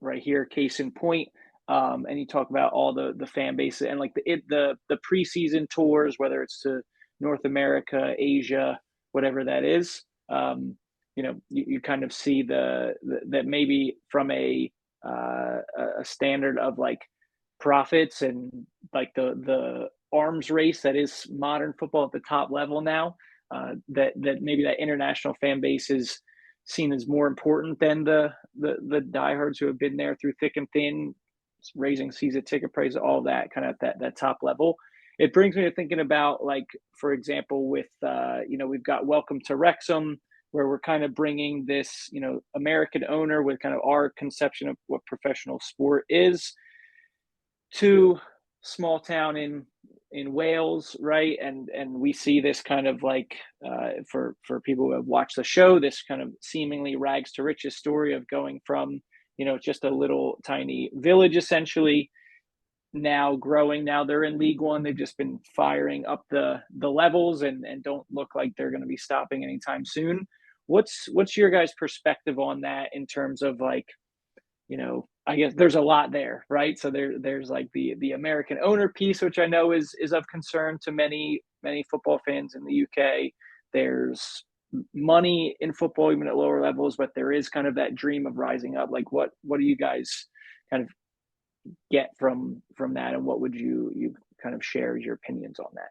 right here, case in point. And you talk about all the fan bases and like the preseason tours, whether it's to North America, Asia, whatever that is. You kind of see that maybe from a standard of like profits and like the arms race that is modern football at the top level now. That maybe that international fan base is seen as more important than the diehards who have been there through thick and thin, raising season ticket prices, all that kind of at that top level. It brings me to thinking about, like, for example, with we've got Welcome to Wrexham, where we're kind of bringing this American owner with kind of our conception of what professional sport is to small town in Wales, right? And we see this kind of like for people who have watched the show, this kind of seemingly rags to riches story of going from just a little tiny village essentially, now growing. Now they're in League One. They've just been firing up the levels and don't look like they're going to be stopping anytime soon. What's your guys' perspective on that in terms of like, I guess there's a lot there, right? So there's like the American owner piece, which I know is of concern to many football fans in the UK. There's money in football, even at lower levels, but there is kind of that dream of rising up. Like, what do you guys kind of get from that, and what would you kind of share as your opinions on that?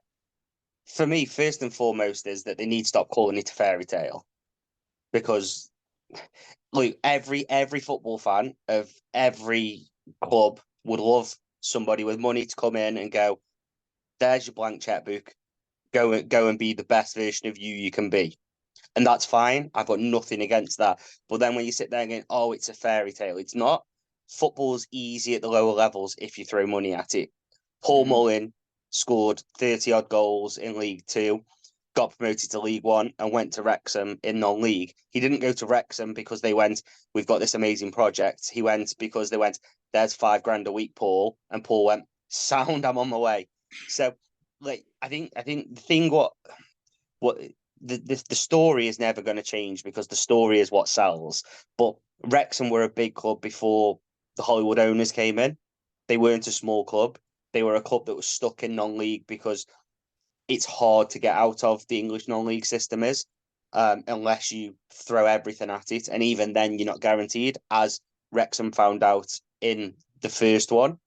For me, first and foremost, is that they need to stop calling it a fairy tale, because like every football fan of every club would love somebody with money to come in and go, there's your blank checkbook, go and be the best version of you can be. And that's fine. I've got nothing against that. But then when you sit there and go, oh, it's a fairy tale, it's not. Football's easy at the lower levels if you throw money at it. Paul Mullin scored 30 odd goals in League Two, got promoted to League One, and went to Wrexham in non-league. He didn't go to Wrexham because they went, we've got this amazing project. He went because they went, there's $5,000 a week, Paul. And Paul went, sound, I'm on my way. So, like, I think the thing what the story is never going to change, because the story is what sells. But Wrexham were a big club before the Hollywood owners came in. They weren't a small club. They were a club that was stuck in non-league because it's hard to get out of the English non-league system unless you throw everything at it. And even then, you're not guaranteed, as Wrexham found out in the first one.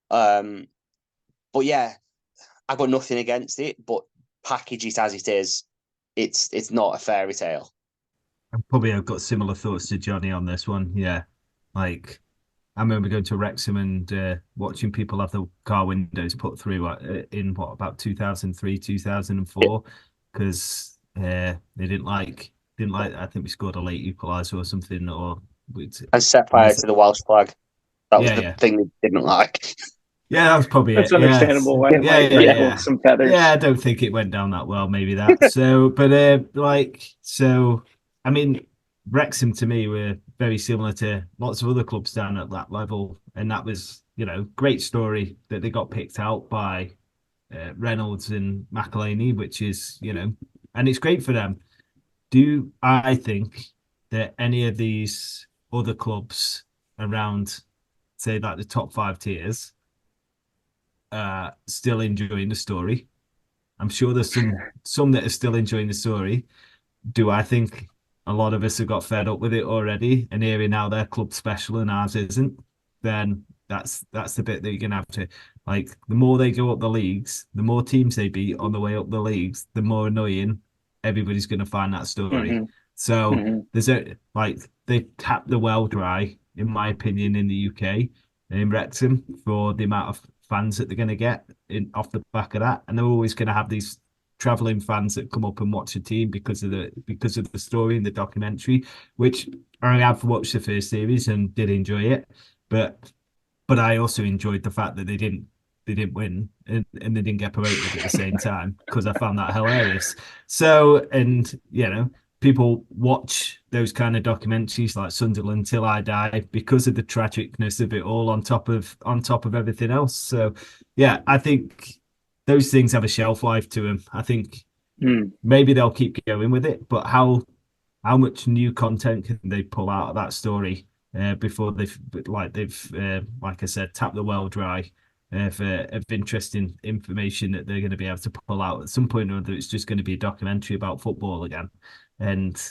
But yeah, I've got nothing against it, but package it as it is. It's not a fairy tale. Probably I've got similar thoughts to Jonny on this one. Yeah, like I remember going to Wrexham and watching people have the car windows put through in about 2003, 2004, because they didn't like. I think we scored a late equaliser or something, And set fire to the Welsh flag. That was the thing they didn't like. Yeah, that was probably That's it. understandable. Why it might ruffle some feathers. Yeah, I don't think it went down that well. Maybe that. So, but I mean, Wrexham to me were very similar to lots of other clubs down at that level, and that was, great story that they got picked out by Reynolds and McElhaney, which is, and it's great for them. Do I think that any of these other clubs around, say, like the top 5 tiers, still enjoying the story? I'm sure there's some that are still enjoying the story. Do I think a lot of us have got fed up with it already and hearing how their club's special and ours isn't? Then that's the bit that you're gonna have to, like, the more they go up the leagues, the more teams they beat on the way up the leagues, the more annoying everybody's gonna find that story. So there's they tap the well dry, in my opinion, in the UK. in Wrexham for the amount of fans that they're going to get off the back of that, and they're always going to have these traveling fans that come up and watch a team because of the story and the documentary, which I have watched the first series and did enjoy it, but I also enjoyed the fact that they didn't win and they didn't get promoted at the same time because I found that hilarious. So, and people watch those kind of documentaries like Sunderland Till I Die because of the tragicness of it all on top of everything else. So yeah, I think those things have a shelf life to them. I think maybe they'll keep going with it, but how much new content can they pull out of that story before they've like I said, tapped the well dry of interesting information that they're going to be able to pull out at some point or other. It's just going to be a documentary about football again, and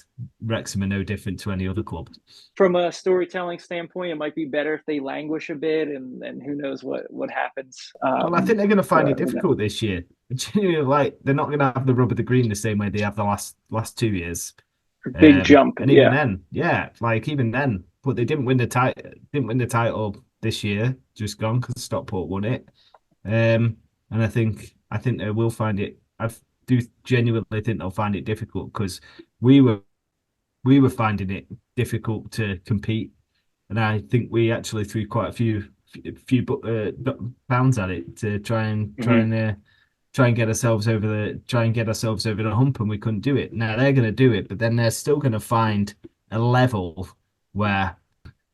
Wrexham are no different to any other club. From a storytelling standpoint, it might be better if they languish a bit, and who knows what happens. Well, I think they're going to find it difficult this year. Like they're not going to have the rub of the green the same way they have the last 2 years. Big jump, and even then, even then, but they didn't win the title. Didn't win the title this year. Just gone because Stockport won it. And I think they will find it. I do genuinely think they'll find it difficult because we were finding it difficult to compete, and I think we actually threw quite a few pounds at it to try and get ourselves over the hump, and we couldn't do it. Now they're going to do it, but then they're still going to find a level where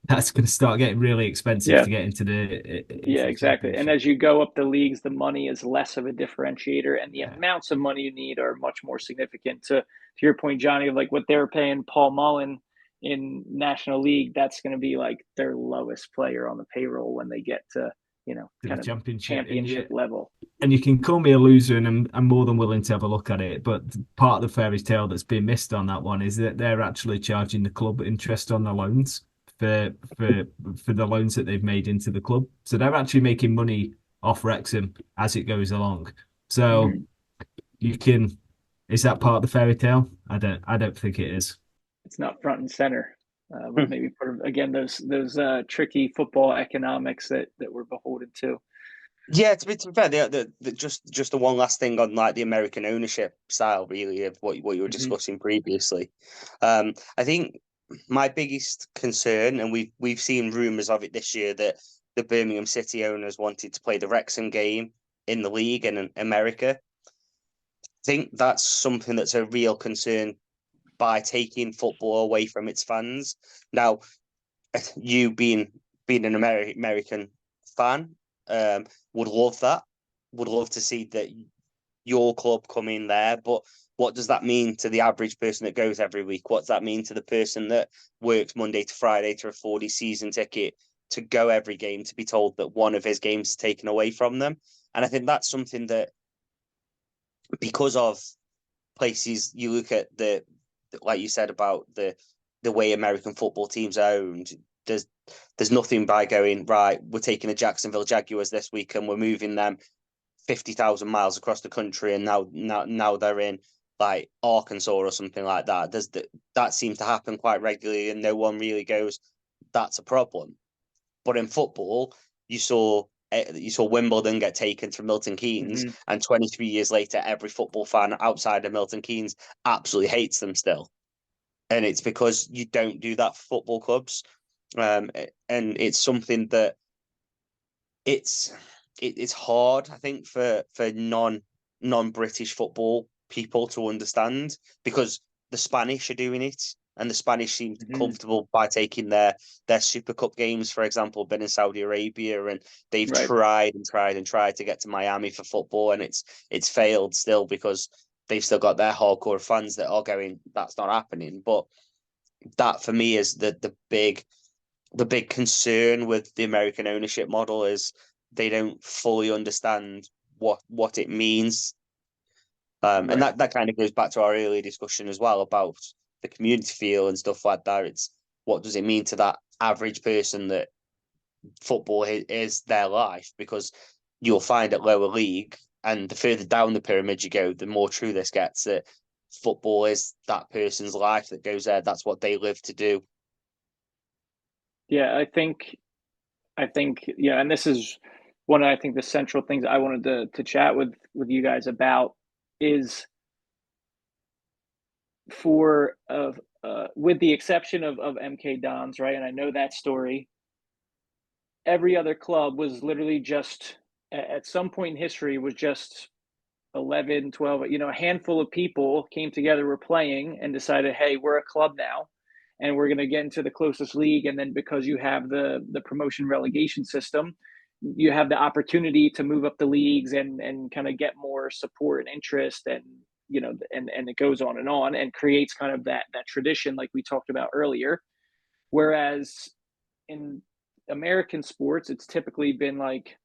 that's going to start getting really expensive to get into the exactly. And as you go up the leagues, the money is less of a differentiator, and the amounts of money you need are much more significant. To your point, Jonny, of like what they're paying Paul Mullen in National League, that's going to be like their lowest player on the payroll when they get to kind of championship level. And you can call me a loser, and I'm more than willing to have a look at it. But part of the fairy tale that's been missed on that one is that they're actually charging the club interest on the loans for the loans that they've made into the club. So they're actually making money off Wrexham as it goes along. So is that part of the fairy tale? I don't think it is. It's not front and center. But maybe again those tricky football economics that we're beholden to. Yeah, to be fair, just the one last thing on like the American ownership style, really, of what you were discussing previously. I think my biggest concern, and we've seen rumours of it this year, that the Birmingham City owners wanted to play the Wrexham game in the league in America. I think that's something that's a real concern by taking football away from its fans. Now, you being an American fan, would love that. Would love to see that your club come in there. But what does that mean to the average person that goes every week? What does that mean to the person that works Monday to Friday to afford his season ticket to go every game, to be told that one of his games is taken away from them? And I think that's something that, because of places, you look at like you said about the way American football teams are owned, there's nothing by going, right, we're taking the Jacksonville Jaguars this week and we're moving them 50,000 miles across the country, and now they're in like Arkansas or something like that. That seems to happen quite regularly, and no one really goes, that's a problem. But in football, you saw Wimbledon get taken from Milton Keynes, and 23 years later, every football fan outside of Milton Keynes absolutely hates them still. And it's because you don't do that for football clubs. And it's something that it's hard, I think, for non-British football people to understand, because the Spanish are doing it, and the Spanish seem comfortable by taking their Super Cup games, for example, been in Saudi Arabia, and they've tried to get to Miami for football, and it's failed still, because they've still got their hardcore fans that are going, that's not happening. But that for me is the big concern with the American ownership model, is they don't fully understand what it means. And that kind of goes back to our earlier discussion as well about the community feel and stuff like that. It's what does it mean to that average person that football is their life? Because you'll find at lower league, and the further down the pyramid you go, the more true this gets, that football is that person's life that goes there. That's what they live to do. Yeah, I think I think, yeah, and this is one of, I think, the central things I wanted to chat with you guys about is for with the exception of MK Dons, right? And I know that story. Every other club was literally just at some point in history was just 11, 12, a handful of people came together, were playing, and decided, hey, we're a club now, and we're going to get into the closest league. And then because you have the promotion relegation system, you have the opportunity to move up the leagues and kind of get more support and interest, and and it goes on and creates kind of that tradition like we talked about earlier. Whereas in American sports, it's typically been like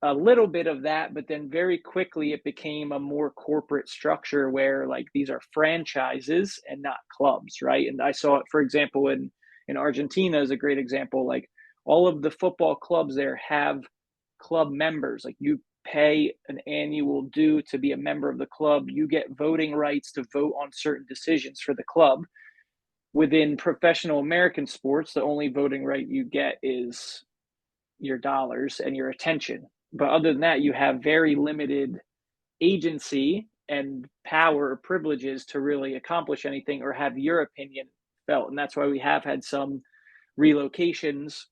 a little bit of that, but then very quickly it became a more corporate structure where like these are franchises and not clubs, right? And I saw it, for example, in Argentina is a great example. Like all of the football clubs there have club members. Like you pay an annual due to be a member of the club. You get voting rights to vote on certain decisions for the club. Within professional American sports, the only voting right you get is your dollars and your attention. But other than that, you have very limited agency and power or privileges to really accomplish anything or have your opinion felt. And that's why we have had some relocations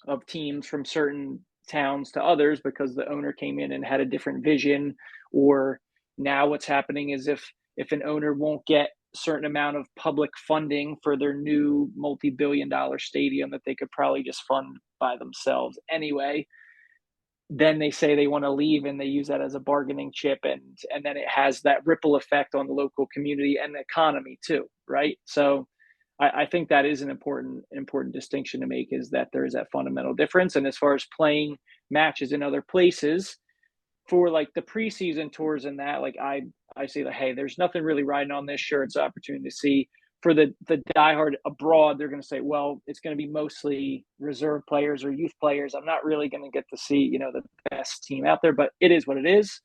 of teams from certain towns to others because the owner came in and had a different vision. Or now what's happening is if an owner won't get certain amount of public funding for their new multi-billion-dollar stadium that they could probably just fund by themselves anyway, then they say they want to leave, and they use that as a bargaining chip, and then it has that ripple effect on the local community and the economy too, right? So I think that is an important distinction to make, is that there is that fundamental difference. And as far as playing matches in other places for like the preseason tours and that, like I say that, hey, there's nothing really riding on this. Sure, it's an opportunity to see. For the diehard abroad, they're going to say, well, it's going to be mostly reserve players or youth players. I'm not really going to get to see, the best team out there, but it is what it is.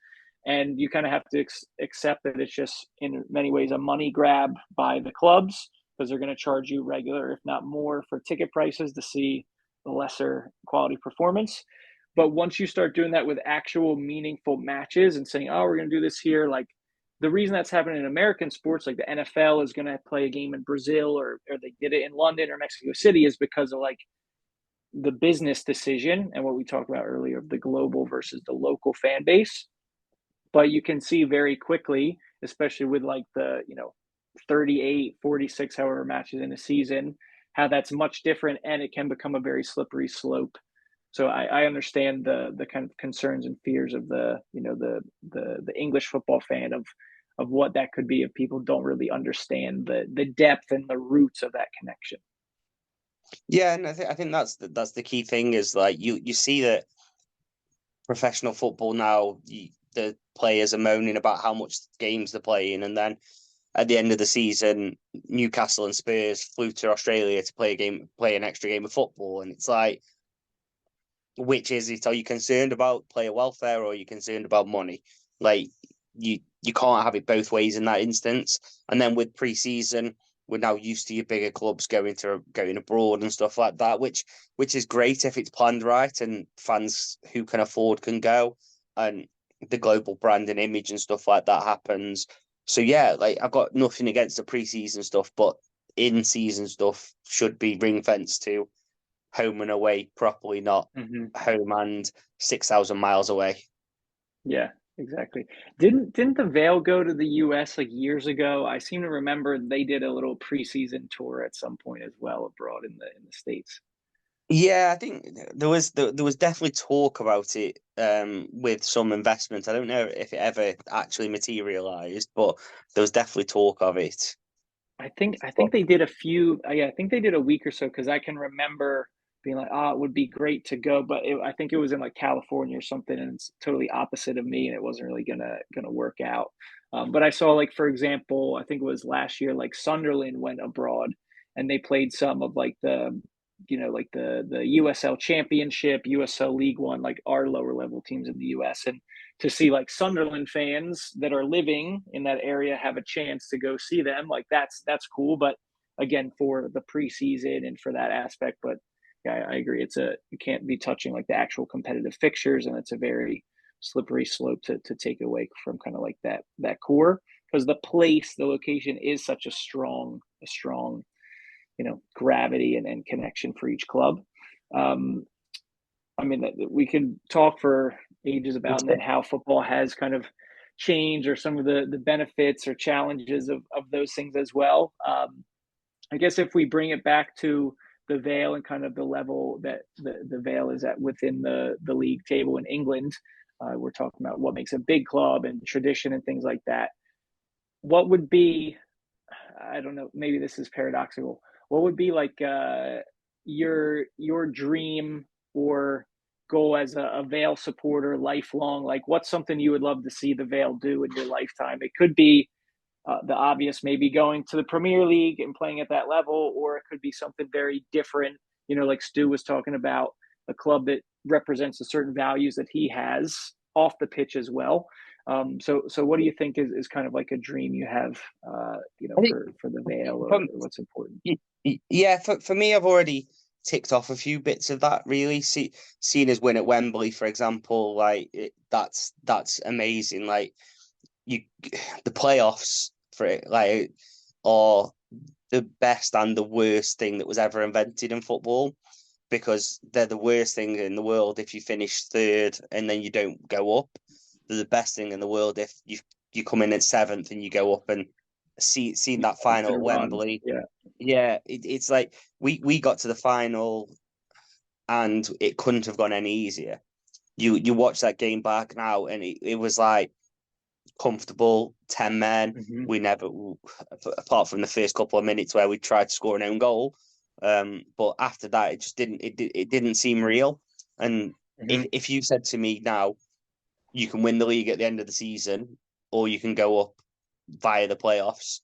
And you kind of have to accept that it's just in many ways a money grab by the clubs, because they're going to charge you regular, if not more, for ticket prices to see the lesser quality performance. But once you start doing that with actual meaningful matches and saying, oh, we're going to do this here, like the reason that's happening in American sports, like the NFL is going to play a game in Brazil, or they did it in London or Mexico City, is because of like the business decision and what we talked about earlier of the global versus the local fan base. But you can see very quickly, especially with like the, 38, 46, however matches in a season, how that's much different, and it can become a very slippery slope. So I understand the kind of concerns and fears of the English football fan of what that could be if people don't really understand the depth and the roots of that connection. Yeah, and I think that's the key thing, is like you see that professional football now, the players are moaning about how much games they're playing, and then at the end of the season, Newcastle and Spurs flew to Australia to play an extra game of football, and it's like, which is it? Are you concerned about player welfare, or are you concerned about money? Like you can't have it both ways in that instance. And then with pre-season, we're now used to your bigger clubs going abroad and stuff like that, which is great if it's planned right and fans who can afford can go, and the global brand and image and stuff like that happens. So yeah, like I've got nothing against the pre-season stuff, but in-season stuff should be ring-fenced to home and away properly, not home and 6,000 miles away. Yeah, exactly. Didn't the Vale go to the US like years ago? I seem to remember they did a little preseason tour at some point as well abroad in the States. Yeah, I think there was definitely talk about it with some investment. I don't know if it ever actually materialized, but there was definitely talk of it. I think they did a few. Yeah, I think they did a week or so, because I can remember being like, it would be great to go, but I think it was in like California or something, and it's totally opposite of me, and it wasn't really gonna work out. But I saw, like, for example, I think it was last year, like Sunderland went abroad and they played some of like like the USL Championship, USL League One, like our lower level teams in the US, and to see like Sunderland fans that are living in that area have a chance to go see them, like that's cool. But again, for the preseason and for that aspect, but Yeah, I agree. You can't be touching like the actual competitive fixtures, and it's a very slippery slope to take away from kind of like that core, because the location is such a strong, gravity and connection for each club. I mean, we could talk for ages about and how football has kind of changed, or some of the benefits or challenges of those things as well. I guess if we bring it back to the Vale and kind of the level that the Vale is at within the league table in England, we're talking about what makes a big club and tradition and things like that. What would be, I don't know, maybe this is paradoxical. What would be like your dream or goal as a Vale supporter, lifelong? Like, what's something you would love to see the Vale do in your lifetime? It could be the obvious, maybe going to the Premier League and playing at that level, or it could be something very different. Like Stu was talking about, a club that represents the certain values that he has off the pitch as well. So what do you think is kind of like a dream you have, for the Vale, or what's important? Yeah, for me, I've already ticked off a few bits of that. Really, seeing us win at Wembley, for example, that's amazing. Like, the playoffs for it, like, are the best and the worst thing that was ever invented in football, because they're the worst thing in the world if you finish third and then you don't go up. They're the best thing in the world if you come in at seventh and you go up. And seeing that final at Wembley, it's like we got to the final and it couldn't have gone any easier. You watch that game back now, and it was like comfortable 10 men. Mm-hmm. We never, apart from the first couple of minutes where we tried to score an own goal, but after that it just didn't seem real. And if you said to me now, you can win the league at the end of the season, or you can go up via the playoffs,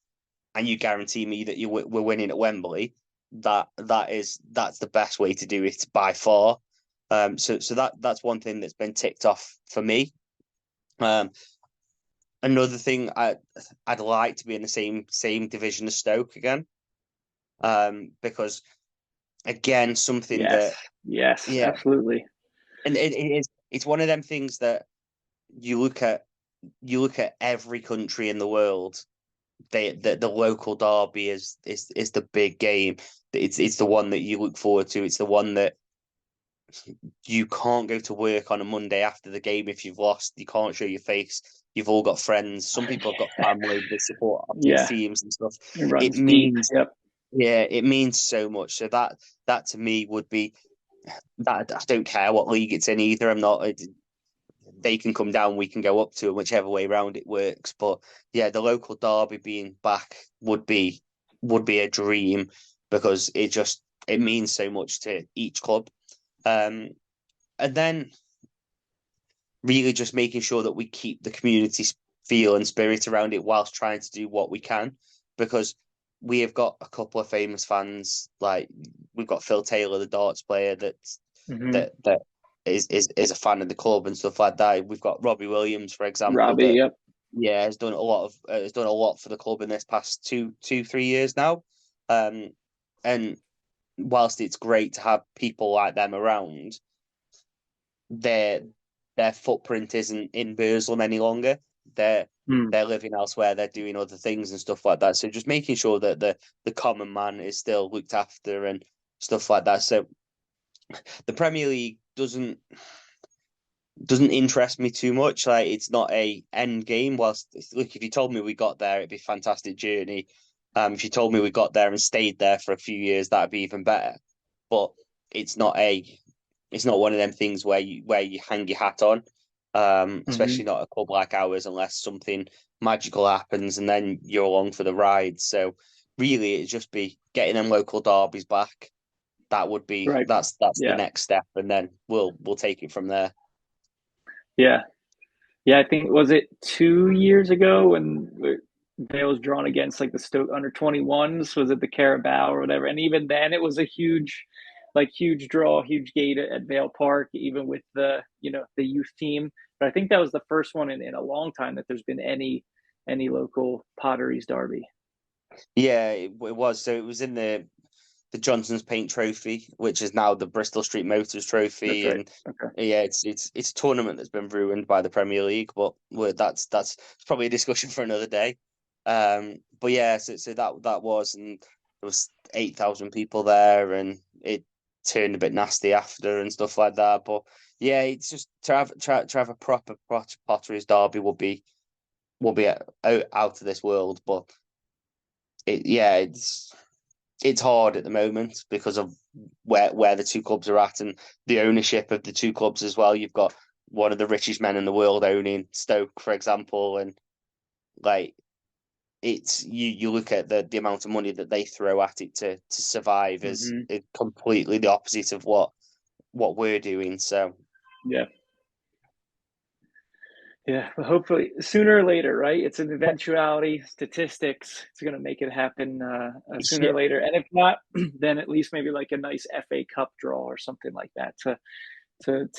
and you guarantee me that we're winning at Wembley, that's the best way to do it by far. So that's one thing that's been ticked off for me. Another thing, I'd like to be in the same division as Stoke again, because again, something yes, absolutely, and it's one of them things that you look at every country in the world. The local derby is the big game. It's the one that you look forward to. It's the one that you can't go to work on a Monday after the game if you've lost. You can't show your face. You've all got friends. Some people have got family that support teams and stuff. It means it means so much. So that to me would be that. I don't care what league it's in either. I'm not. They can come down, we can go up to it, whichever way round it works. But yeah, the local derby being back would be a dream, because it means so much to each club. And then really just making sure that we keep the community feel and spirit around it whilst trying to do what we can, because we have got a couple of famous fans. Like, we've got Phil Taylor, the darts player, that is a fan of the club and stuff like that. We've got Robbie Williams, for example. Has done a lot for the club in this past 2-3 years now. And whilst it's great to have people like them around, their footprint isn't in Burslem any longer. They're living elsewhere. They're doing other things and stuff like that. So just making sure that the common man is still looked after and stuff like that. So the Premier League doesn't interest me too much. Like, it's not a end game. Whilst, look, if you told me we got there, it'd be a fantastic journey. If you told me we got there and stayed there for a few years, that'd be even better. But it's not one of them things where you hang your hat on, especially not a club like ours, unless something magical happens and then you're along for the ride. So really, it'd just be getting them local derbies back. That would be that's the next step, and then we'll take it from there. Yeah. I think, was it 2 years ago when Vale was drawn against like the Stoke under-21s? Was it the Carabao or whatever? And even then, it was a huge draw, huge gate at Vale Park, even with the youth team. But I think that was the first one in a long time that there's been any local Potteries derby. Yeah, it was. So it was in the the Johnson's Paint Trophy, which is now the Bristol Street Motors Trophy. That's right. And Okay. yeah, it's a tournament that's been ruined by the Premier League, but that's probably a discussion for another day. But yeah, so that was, and there was 8,000 people there, and it turned a bit nasty after and stuff like that. But yeah, it's just to have a proper Potteries derby will be out of this world. But it's hard at the moment because of where the two clubs are at and the ownership of the two clubs as well. You've got one of the richest men in the world owning Stoke, for example, and like it's you look at the amount of money that they throw at it to survive is completely the opposite of what we're doing. So yeah. Yeah, but hopefully sooner or later, right? It's an eventuality, statistics. It's going to make it happen sooner or later. And if not, then at least maybe like a nice FA Cup draw or something like that to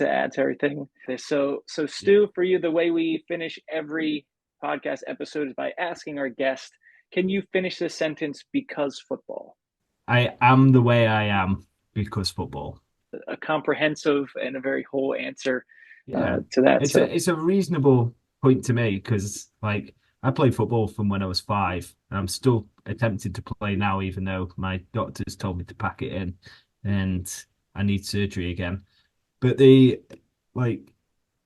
add to everything. So Stu, for you, the way we finish every podcast episode is by asking our guest, can you finish this sentence because football? I am the way I am because football. A comprehensive and a very whole answer. To that. It's a reasonable point to make because like I played football from when I was 5 and I'm still attempting to play now, even though my doctors told me to pack it in and I need surgery again. But and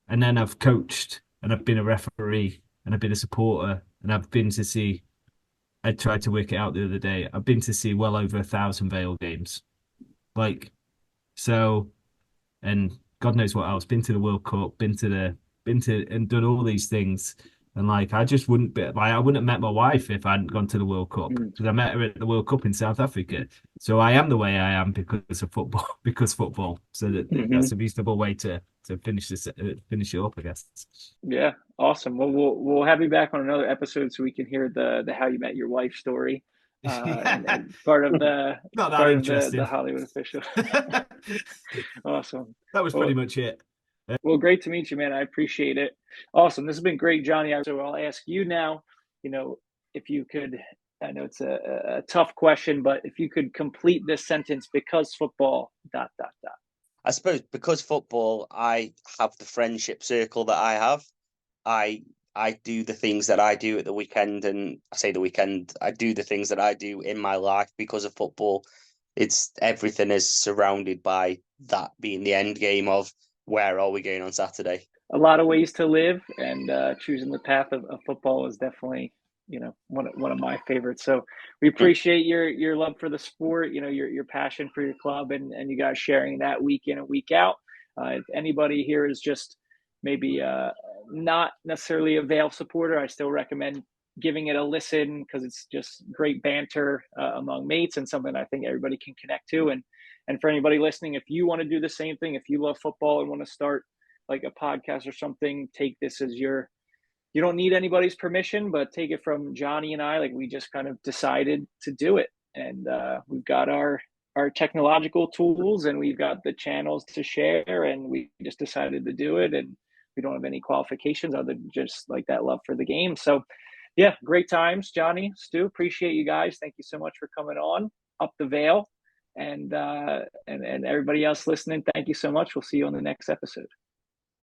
then I've coached and I've been a referee and I've been a supporter and I've been to see, I tried to work it out the other day. I've been to see well over 1,000 Vale games. And God knows what else. Been to the World Cup, been to and done all these things. And like I just wouldn't be like I wouldn't have met my wife if I hadn't gone to the World Cup because I met her at the World Cup in South Africa. So I am the way I am because of football, because football. So that's a reasonable way to finish it up, I guess. Yeah, awesome. Well, we'll have you back on another episode so we can hear the how you met your wife story. And part of the not that interesting. The Hollywood official. Awesome. That was pretty much it. Well, great to meet you, man. I appreciate it. Awesome. This has been great, Jonny. So I'll ask you now, if you could, I know it's a tough question, but if you could complete this sentence, because football, ... I suppose because football, I have the friendship circle that I have. I do the things that I do at the weekend, and I say the weekend, I do the things that I do in my life because of football. It's everything is surrounded by that being the end game of where are we going on Saturday. A lot of ways to live, and choosing the path of football is definitely, one of my favorites. So we appreciate your love for the sport, your passion for your club, and you guys sharing that week in and week out. If anybody here is just maybe not necessarily a Vale supporter, I still recommend giving it a listen because it's just great banter among mates and something I think everybody can connect to. And for anybody listening, if you want to do the same thing, if you love football and want to start like a podcast or something, take this as you don't need anybody's permission, but take it from Jonny and I, like we just kind of decided to do it. And we've got our technological tools and we've got the channels to share, and we just decided to do it. And we don't have any qualifications other than just like that love for the game. So yeah, great times, Jonny, Stu, appreciate you guys. Thank you so much for coming on up the Vale, and everybody else listening. Thank you so much. We'll see you on the next episode.